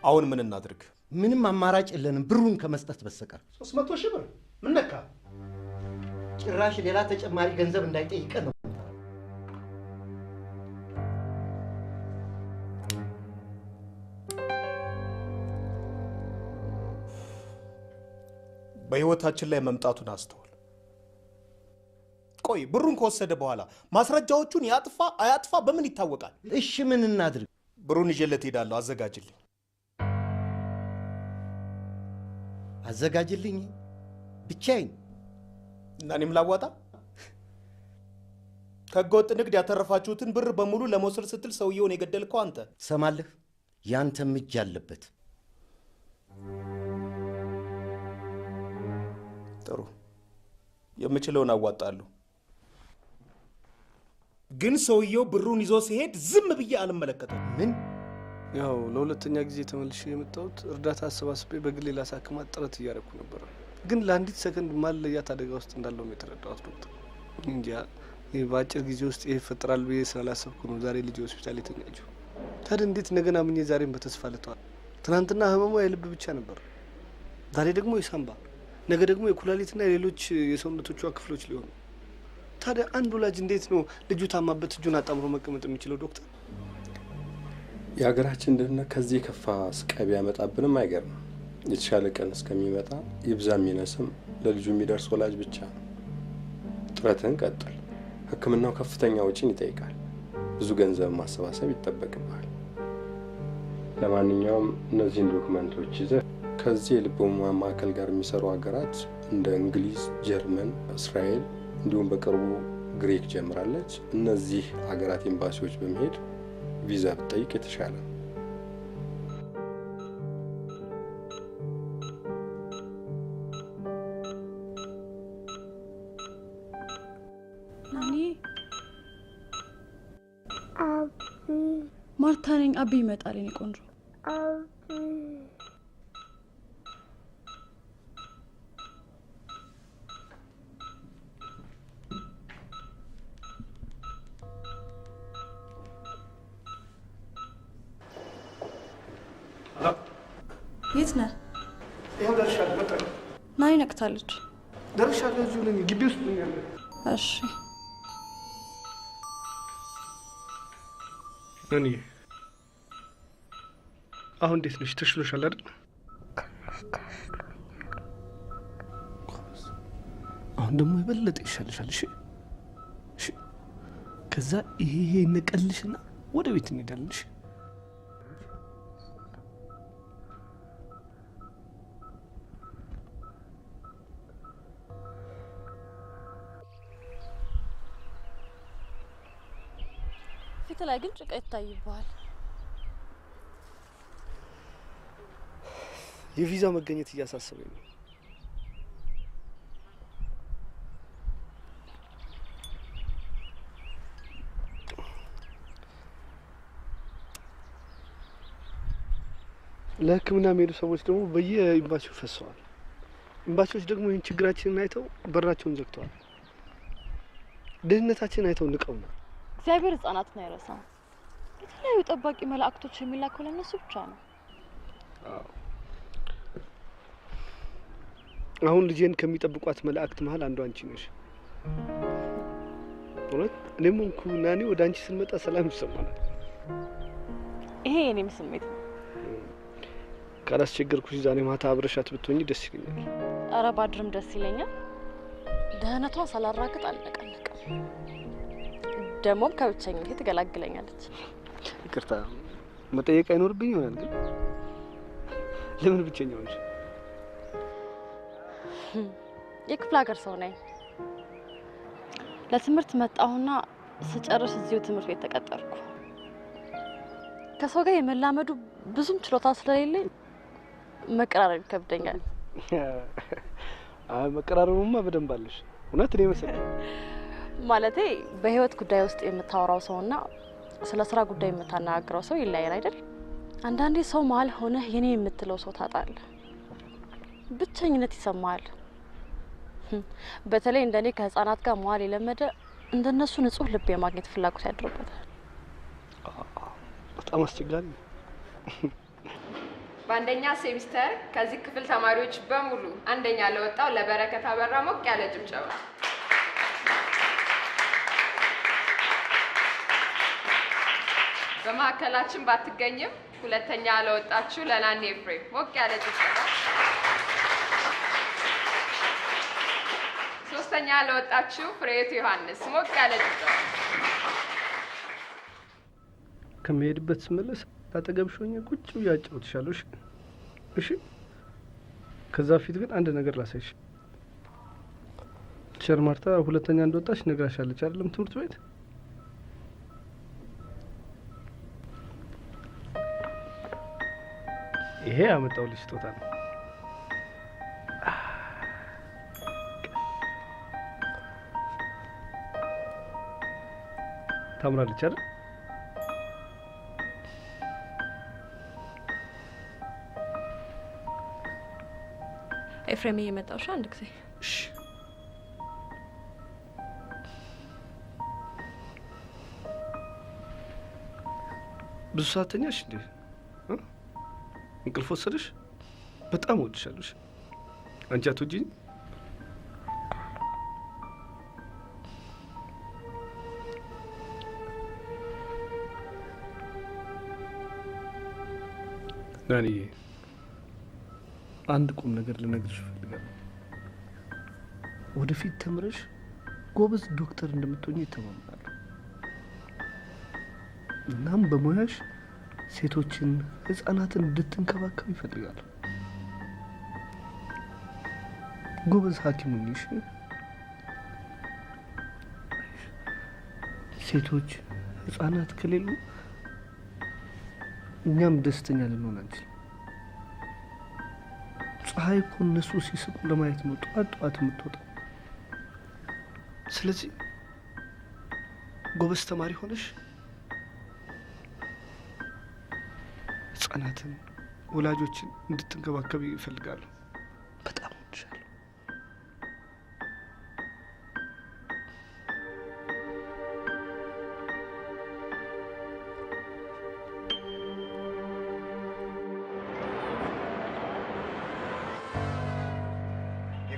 አሁን ምን እናድርግ? ምንም አማራጭ የለንም ብሩን ከመስጠት በስተቀር። 300,000 ብር ምን ነካ? ጭራሽ ሌላ ተጨማሪ ገንዘብ እንዳይጠይቀን ነው። በህይወታችን ላይ መምጣቱን አስተውል። ቆይ ብሩን ከወሰደ በኋላ ማስረጃዎቹን ያጥፋ አያጥፋ በምን ይታወቃል? እሺ ምን እናድርግ? ብሩን ይዤለት ሄዳለሁ። አዘጋጅልኝ። አዘጋጅልኝ? ብቻዬን? እና እኔም ላዋጣ? ከህገወጥ ንግድ ያተረፋችሁትን ብር በሙሉ ለመውሰድ ስትል ሰውየውን የገደልከው አንተ። ሰማለህ? ያንተም እጅ አለበት። ጥሩ፣ የምችለውን አዋጣለሁ። ግን ሰውየው ብሩን ይዞ ሲሄድ ዝም ብዬ አልመለከተም። ምን? ያው ለሁለተኛ ጊዜ ተመልሼ የመጣሁት እርዳታ አሰባስቤ በግሌ ላሳክማት ጥረት እያደረኩ ነበር። ግን ለአንዲት ሰከንድ ማለያት አደጋ ውስጥ እንዳለውም የተረዳሁት ዶክተር። እንጃ በአጭር ጊዜ ውስጥ ይህ ይፈጠራል ብዬ ስላላሰብኩ ነው ዛሬ ልጅ ሆስፒታል የተኛችው። ታዲያ እንዴት ነገና ምኜ ዛሬም በተስፋ ልተዋል? ትናንትና ህመሟ የልብ ብቻ ነበር፣ ዛሬ ደግሞ የሳምባ፣ ነገ ደግሞ የኩላሊትና የሌሎች የሰውነቶቿ ክፍሎች ሊሆኑ። ታዲያ አንድ ወላጅ እንዴት ነው ልጁ ታማበት እጁን አጣምሮ መቀመጥ የሚችለው ዶክተር? የሀገራችን ድህነት ከዚህ የከፋ ስቃይ ቢያመጣብንም አይገርምም። የተሻለ ቀን እስከሚመጣ ይብዛ የሚነስም ለልጁ የሚደርስ ወላጅ ብቻ ነው። ጥረትህን ቀጥል። ሕክምናው ከፍተኛ ወጪን ይጠይቃል። ብዙ ገንዘብ ማሰባሰብ ይጠበቅብሃል። ለማንኛውም እነዚህን ዶክመንቶች ይዘህ ከዚህ የልብ ህሙማን ማዕከል ጋር የሚሰሩ ሀገራት እንደ እንግሊዝ፣ ጀርመን፣ እስራኤል እንዲሁም በቅርቡ ግሪክ ጀምራለች። እነዚህ ሀገራት ኤምባሲዎች በመሄድ ቪዛ ብትጠይቅ የተሻለ ነው። ማርታ ነኝ። አቢ ይመጣል የኔ ቆንጆ። የት ነህ? ይኸው ደርሻለሁ። መጣሁ። ናኒ ነቅታለች። ደርሻለሁ። እዚሁ ነኝ፣ ግቢ ውስጥ ነኝ ያለ። እሺ እኔ አሁን እንዴት ነሽ? ተሽሎሻል አይደል? አሁን ደግሞ የበለጠ ይሻልሻል። እሺ እሺ። ከዛ ይሄ እንቀልሽና ወደ ቤት እንሄዳለን። እሺ ፊት ላይ ግን ጭቃ ይታይብሃል። የቪዛ መገኘት እያሳሰበኝ ነው። ለሕክምና የሚሄዱ ሰዎች ደግሞ በየኤምባሲው ፈሰዋል። ኤምባሲዎች ደግሞ ይህን ችግራችንን አይተው በራቸውን ዘግተዋል። ድህነታችንን አይተው ንቀውናል። እግዚአብሔር ህጻናትን አይረሳም። የተለያዩ ጠባቂ መላእክቶች የሚላከው ለእነሱ ብቻ ነው። አሁን ልጄን ከሚጠብቋት መላእክት መሀል አንዱ አንቺ ነሽ። እውነት እኔም እንኩ ናኔ ወደ አንቺ ስንመጣ ሰላም ይሰማናል። ይሄ የኔም ስሜት ነው። ካላስቸገርኩሽ ዛሬ ማታ አብረሻት ብትሆኚ ደስ ይለኛል። ኧረ ባድርም ደስ ይለኛል። ደህንነቷን ሳላራግጥ አልነቀነቅም። ደግሞም ከብቸኝነቴ ትገላግለኛለች። ይቅርታ መጠየቅ አይኖርብኝ ይሆናል፣ ግን ለምን ብቸኛ ሆንሽ? የክፍለ ሀገር ሰው ነኝ። ለትምህርት መጣሁና ስጨርስ እዚሁ ትምህርት ቤት ተቀጠርኩ። ከሰው ጋር የመላመዱ ብዙም ችሎታ ስለሌለኝ መቀራረብ ይከብደኛል። መቀራረቡማ በደንብ አለሽ። እውነት እኔ መሰለኝ ማለቴ በህይወት ጉዳይ ውስጥ የምታወራው ሰውና ስለ ስራ ጉዳይ የምታናግረው ሰው ይለያያል አይደል? አንዳንዴ ሰው መሀል ሆነ የኔ የምትለው ሰው ታጣለህ። ብቸኝነት ይሰማል። በተለይ እንደኔ ከህፃናት ጋር መዋል የለመደ እንደነሱ ንጹህ ልብ የማግኘት ፍላጎት ያድርበታል። በጣም አስቸጋሪ ነው። በአንደኛ ሴሚስተር ከዚህ ክፍል ተማሪዎች በሙሉ አንደኛ ለወጣው ለበረከት አበራ ሞቅ ያለ ጭብጨባ። በማዕከላችን ባትገኝም ሁለተኛ ለወጣችሁ ለናኒ ኤፍሬም ሞቅ ያለ ጭብጨባ። ሶስተኛ ለወጣችሁ ፍሬህይወት ዮሐንስ ሞቅ ያለ ጭብጨባ። ከመሄድበት ስመለስ አጠገብሽ ሆኜ ቁጭ ብዬ አጫውትሻለሁ። እሺ እሺ። ከዛ ፊት ግን አንድ ነገር ላሳይሽ። ቲቸር ማርታ ሁለተኛ እንደወጣች ነግራሻለች አይደለም? ትምህርት ቤት ይሄ ያመጣሁልሽ ስጦታ ነው። ታምራለች አይደል? ኤፍሬም እየመጣውሽ አንድ ጊዜ እሺ። ብዙ ሰዓት ተኛሽ እንዴ? እንቅልፍ ወሰደሽ? በጣም እወድሻለሁ። አንቺ አትወጂኝ? ናኒ አንድ ቁም ነገር ልነግርሽ እፈልጋለሁ። ወደፊት ተምረሽ ጎበዝ ዶክተር እንደምትሆኚ እተማመናለሁ። እናም በሙያሽ ሴቶችን፣ ህጻናትን እንድትንከባከብ ይፈልጋሉ። ጎበዝ ሐኪም ነሽ። ሴቶች፣ ህጻናት ከሌሉ እኛም ደስተኛ ልንሆን አንችልም። ፀሐይ እኮ እነሱ ሲስቁ ለማየት ነው ጠዋት ጠዋት የምትወጣው። ስለዚህ ጎበዝ ተማሪ ሆነሽ ህጻናትን፣ ወላጆችን እንድትንከባከብ ይፈልጋሉ። በጣም ወድሻለሁ።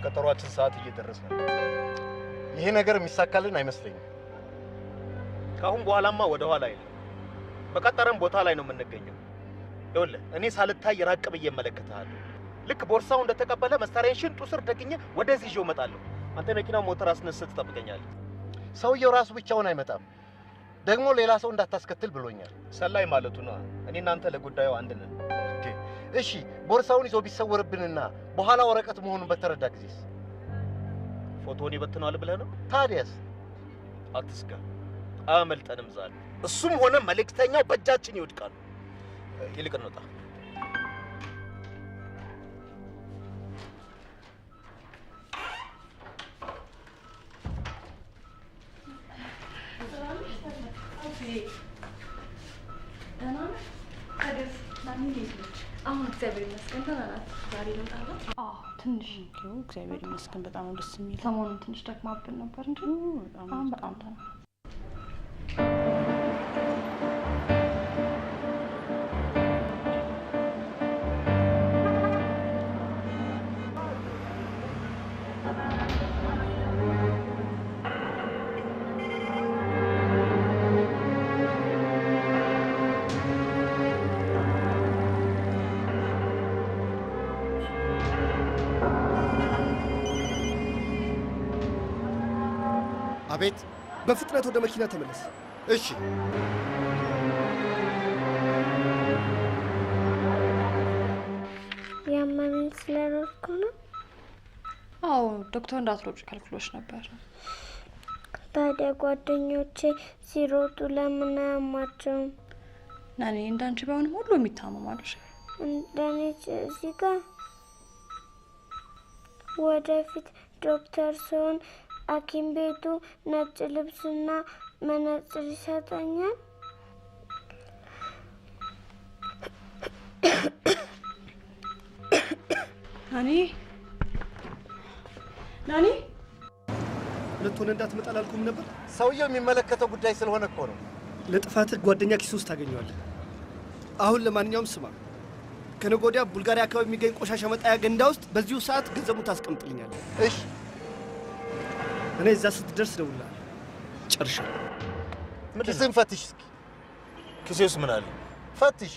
የቀጠሯችን ሰዓት እየደረሰ ነው። ይሄ ነገር የሚሳካልን አይመስለኝም። ካሁን በኋላማ ወደ ኋላ አይደለም። በቀጠረን ቦታ ላይ ነው የምንገኘው። ይኸውልህ እኔ ሳልታይ ራቅ ብዬ እመለከትሃለሁ። ልክ ቦርሳው እንደተቀበለ መሳሪያን ሽንጡ ስር ደግኜ ወደዚህ ይዤው እመጣለሁ። አንተ መኪናው ሞተር አስነስተህ ትጠብቀኛለህ። ሰውየው ራሱ ብቻውን አይመጣም። ደግሞ ሌላ ሰው እንዳታስከትል ብሎኛል። ሰላይ ማለቱ ነው። እኔ እናንተ ለጉዳዩ አንድ ነን። እሺ ቦርሳውን ይዞ ቢሰወርብንና በኋላ ወረቀት መሆኑን በተረዳ ጊዜስ? ፎቶውን ይበትነዋል ብለህ ነው? ታዲያስ? አትስጋ፣ አያመልጠንም ዛሬ። እሱም ሆነ መልእክተኛው በእጃችን ይወድቃሉ። ይልቅ እንውጣ። አሁን እግዚአብሔር ይመስገን ደህና ናት። ዛሬ ልምጣላት? ትንሽ እግዚአብሔር ይመስገን በጣም ነው ደስ የሚል። ሰሞኑን ትንሽ ደክማብን ነበር እንጂ አሁን በጣም ደህና ናት። አቤት፣ በፍጥነት ወደ መኪና ተመለስ። እሺ። ያመመኝ ስለሮጥኩ ነው? አዎ፣ ዶክተር እንዳትሮጭ ከልክሎሽ ነበር። ታዲያ ጓደኞቼ ሲሮጡ ለምን አያማቸውም? ናኒ እንዳንቺ ባይሆንም ሁሉ የሚታመማሉ። እንደኔ እዚህ ጋር ወደፊት ዶክተር ስሆን ሐኪም ቤቱ ነጭ ልብስና መነጽር ይሰጠኛል? ናኒ ናኒ፣ ሁለት ሆነ እንዳትመጣ አላልኩም ነበር? ሰውየው የሚመለከተው ጉዳይ ስለሆነ እኮ ነው። ለጥፋትህ ጓደኛ ኪስ ውስጥ ታገኘዋለህ። አሁን ለማንኛውም ስማ፣ ከነገ ወዲያ ቡልጋሪያ አካባቢ የሚገኝ ቆሻሻ መጣያ ገንዳ ውስጥ በዚሁ ሰዓት ገንዘቡን ታስቀምጥልኛለህ። እሺ። እኔ እዛ ስትደርስ እደውልልሃለሁ። ጨርሻለሁ። ኪስህን ፈትሽ እስኪ። ኪሴ ውስጥ ምን አለ? ፈትሽ።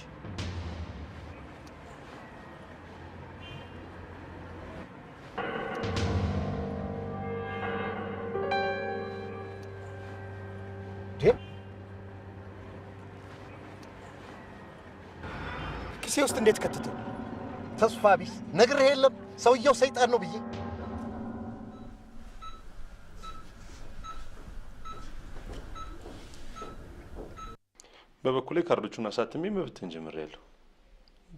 ኪሴ ውስጥ እንዴት ከተተው? ተስፋ ቢስ ነግሬህ የለም ሰውየው ሰይጣን ነው ብዬ። በበኩሌ ካርዶቹን አሳትሜ መበተን ጀምሬያለሁ።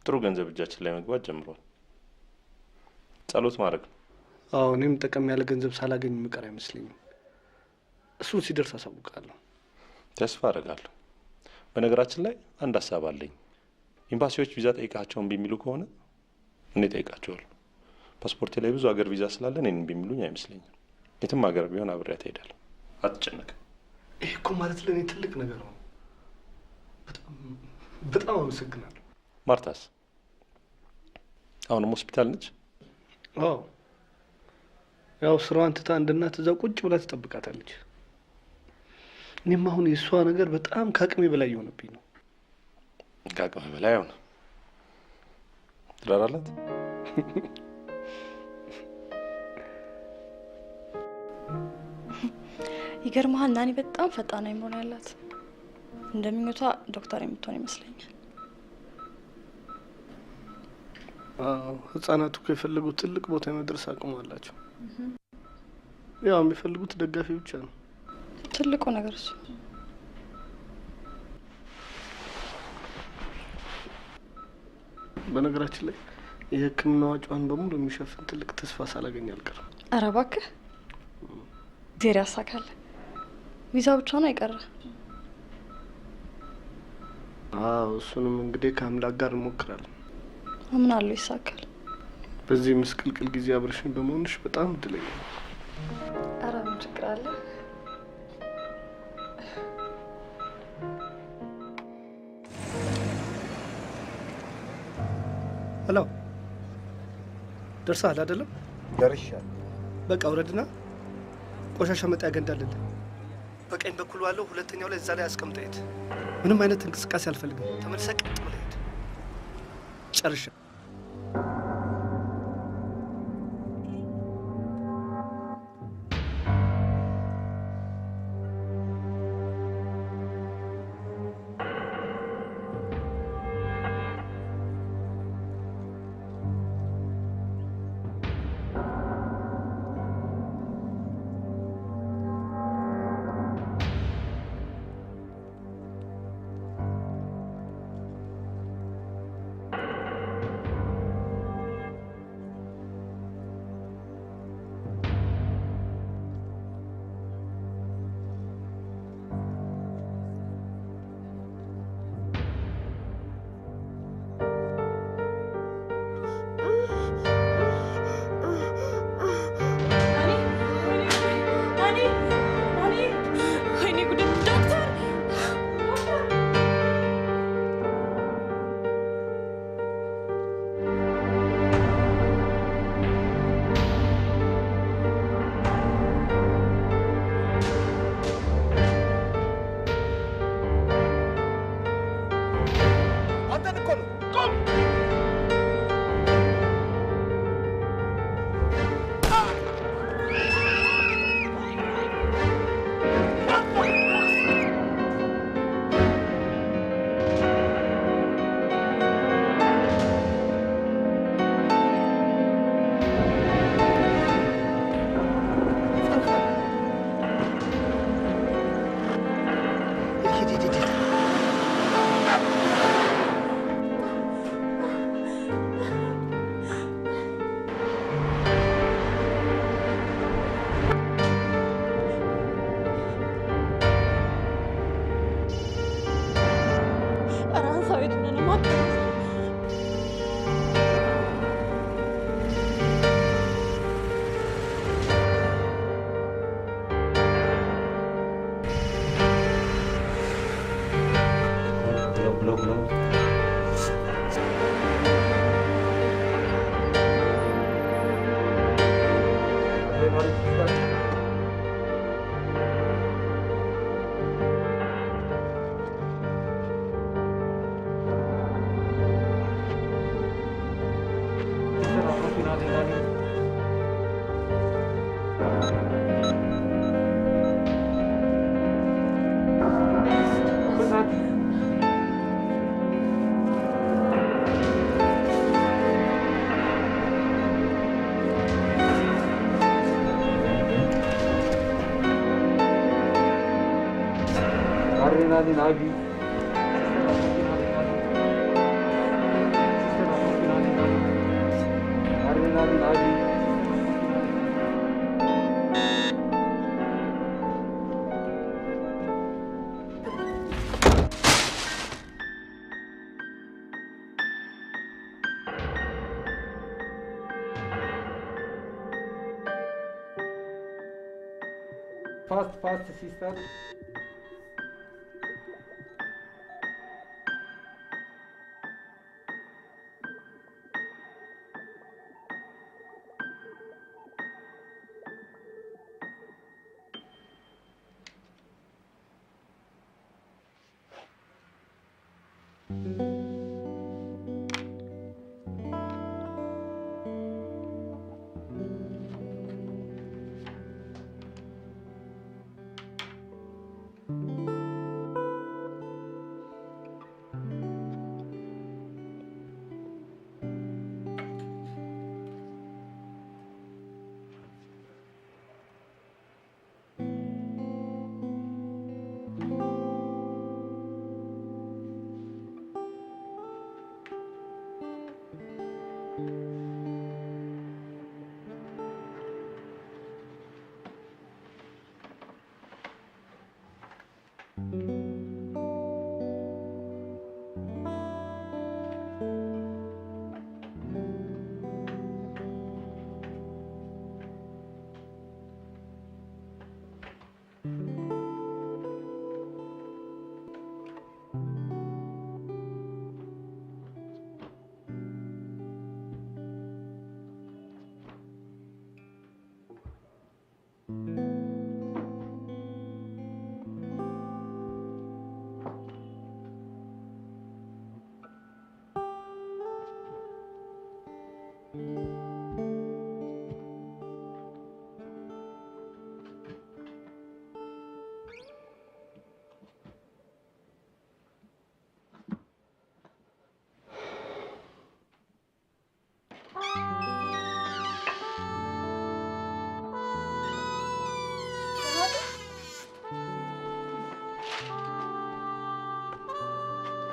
ጥሩ ገንዘብ እጃችን ላይ መግባት ጀምሯል። ጸሎት ማድረግ ነው። አዎ፣ እኔም ጠቀም ያለ ገንዘብ ሳላገኝ የምቀር አይመስለኝም። እሱን ሲደርስ አሳውቃለሁ። ተስፋ አደርጋለሁ። በነገራችን ላይ አንድ ሀሳብ አለኝ። ኤምባሲዎች ቪዛ ጠይቃቸው እምቢ የሚሉ ከሆነ እኔ ጠይቃቸዋለሁ። ፓስፖርቴ ላይ ብዙ ሀገር ቪዛ ስላለ እኔን እምቢ የሚሉኝ አይመስለኝም። የትም ሀገር ቢሆን አብሬያት እሄዳለሁ። አትጨነቅም። ይሄ እኮ ማለት ለእኔ ትልቅ ነገር ነው። በጣም አመሰግናለሁ። ማርታስ አሁንም ሆስፒታል ነች? አዎ፣ ያው ስራዋን ትታ እንደ እናት እዛው ቁጭ ብላ ትጠብቃታለች። እኔም አሁን የእሷ ነገር በጣም ከአቅሜ በላይ የሆነብኝ ነው። ከአቅሜ በላይ ሆነ? ትዳር አላት? ይገርምሃል፣ ናኒ በጣም ፈጣን አይምሮ ነው ያላት። እንደምኞቷ ዶክተር የምትሆን ይመስለኛል። ህጻናቱ እኮ የፈለጉት ትልቅ ቦታ የመድረስ አቅሙ አላቸው። ያው የሚፈልጉት ደጋፊ ብቻ ነው። ትልቁ ነገር እሱ። በነገራችን ላይ የሕክምና ወጪዋን በሙሉ የሚሸፍን ትልቅ ተስፋ ሳላገኝ አልቀርም። ኧረ እባክህ ዜር ያሳካል። ቪዛ ብቻ ነው አይቀረ። አዎ፣ እሱንም እንግዲህ ከአምላክ ጋር እንሞክራለን። አምናለሁ ይሳካል። በዚህ ምስቅልቅል ጊዜ አብረሽኝ በመሆንሽ በጣም እድለኛ ነኝ። ኧረ ምን ችግር አለ? ሄሎ፣ ደርሰሃል አይደለም? ደርሻለሁ። በቃ ውረድና ቆሻሻ መጣያ ገንዳ አለልህ። በቀኝ በኩል ባለው ሁለተኛው ላይ እዛ ላይ አስቀምጠህ ሂድ። ምንም አይነት እንቅስቃሴ አልፈልግም። ተመልሰህ ቀጥ ብለህ ሂድ። ጨርሻ Adrenalin abi. Adrenalin abi. Fast sister.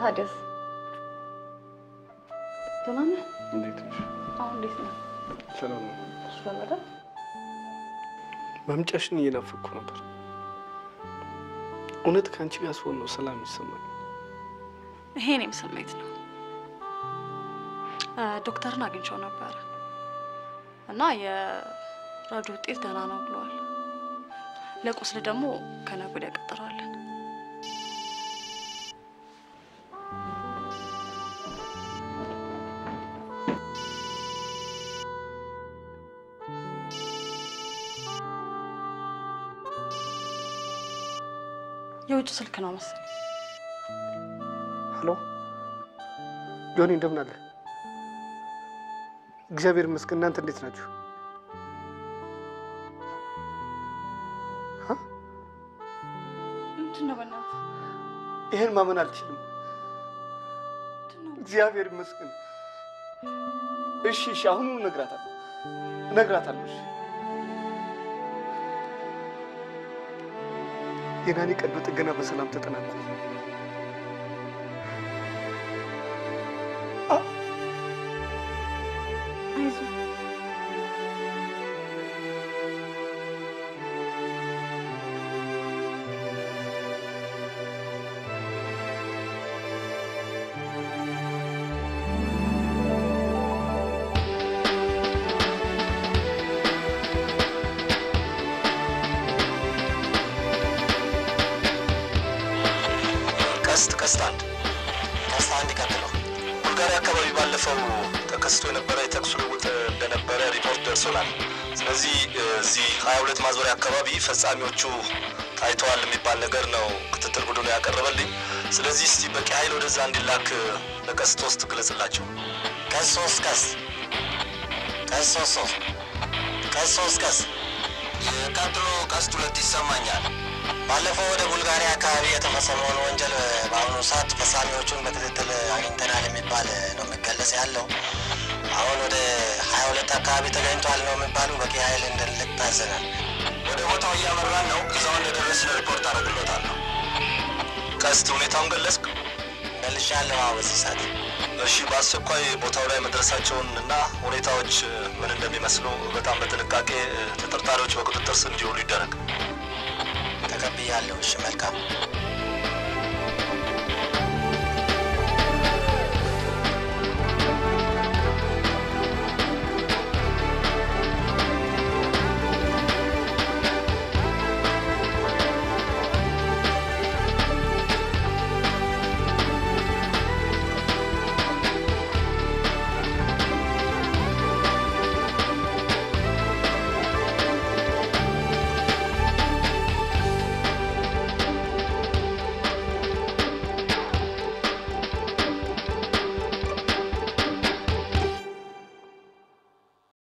ታዲያስ ደህና ነህ? እንዴት ነሽ? አሁን እንዴት ነህ? ሰላም ነው። ሰላም አይደል? መምጫሽን እየናፈኩ ነበር። እውነት ከአንቺ ጋር ስሆን ነው ሰላም ይሰማል። ይሄ እኔም ስሜት ነው። ዶክተርን አግኝቼው ነበረ እና የራጆ ውጤት ደህና ነው ብለዋል። ለቁስል ደግሞ ከነገ ወዲያ ቀጠሯለን። የውጭ ስልክ ነው መሰለኝ። ሄሎ ጆኒ፣ እንደምን አለ? እግዚአብሔር ይመስገን። እናንተ እንዴት ናችሁ? ምንድን ነው በእናትህ? ይሄን ማመን አልችልም። እግዚአብሔር ይመስገን። እሺ እሺ፣ አሁኑኑ እነግራታለሁ። እሺ የናኒ ቀዶ ጥገና በሰላም ተጠናቋል። አይዞህ ቀስት አንድ ይቀጥለው። ቡልጋሪያ አካባቢ ባለፈው ተከስቶ የነበረ የተኩስ ልውውጥ እንደነበረ ሪፖርት ደርሶናል። ስለዚህ እዚህ 22 ማዞሪያ አካባቢ ፈጻሚዎቹ ታይተዋል የሚባል ነገር ነው ክትትል ቡድኑ ያቀረበልኝ። ስለዚህ እስቲ በቂ ኃይል ወደዛ እንዲላክ ለቀስት ውስጥ ግለጽላቸው። ቀስ ቀጥሎ ቀስት 2 ይሰማኛል። ባለፈው ወደ ቡልጋሪያ አካባቢ የተፈጸመውን ወንጀል በአሁኑ ሰዓት ፈጻሚዎቹን በክትትል አግኝተናል የሚባል ነው የሚገለጽ ያለው። አሁን ወደ 22 አካባቢ ተገኝቷል ነው የሚባሉ። በቂ ኃይል እንድንልክ ታዘናል። ወደ ቦታው እያመራን ነው። እዛው እንደደረስን ሪፖርት አደርግሎታለሁ። ቀስት ሁኔታውን ገለጽክ? ገልጫለሁ። በዚህ ሰዓት እሺ። በአስቸኳይ ቦታው ላይ መድረሳቸውን እና ሁኔታዎች ምን እንደሚመስሉ በጣም በጥንቃቄ ተጠርጣሪዎች በቁጥጥር ስር እንዲውሉ ይደረግ። ተቀብያለሁ። እሺ፣ መልካም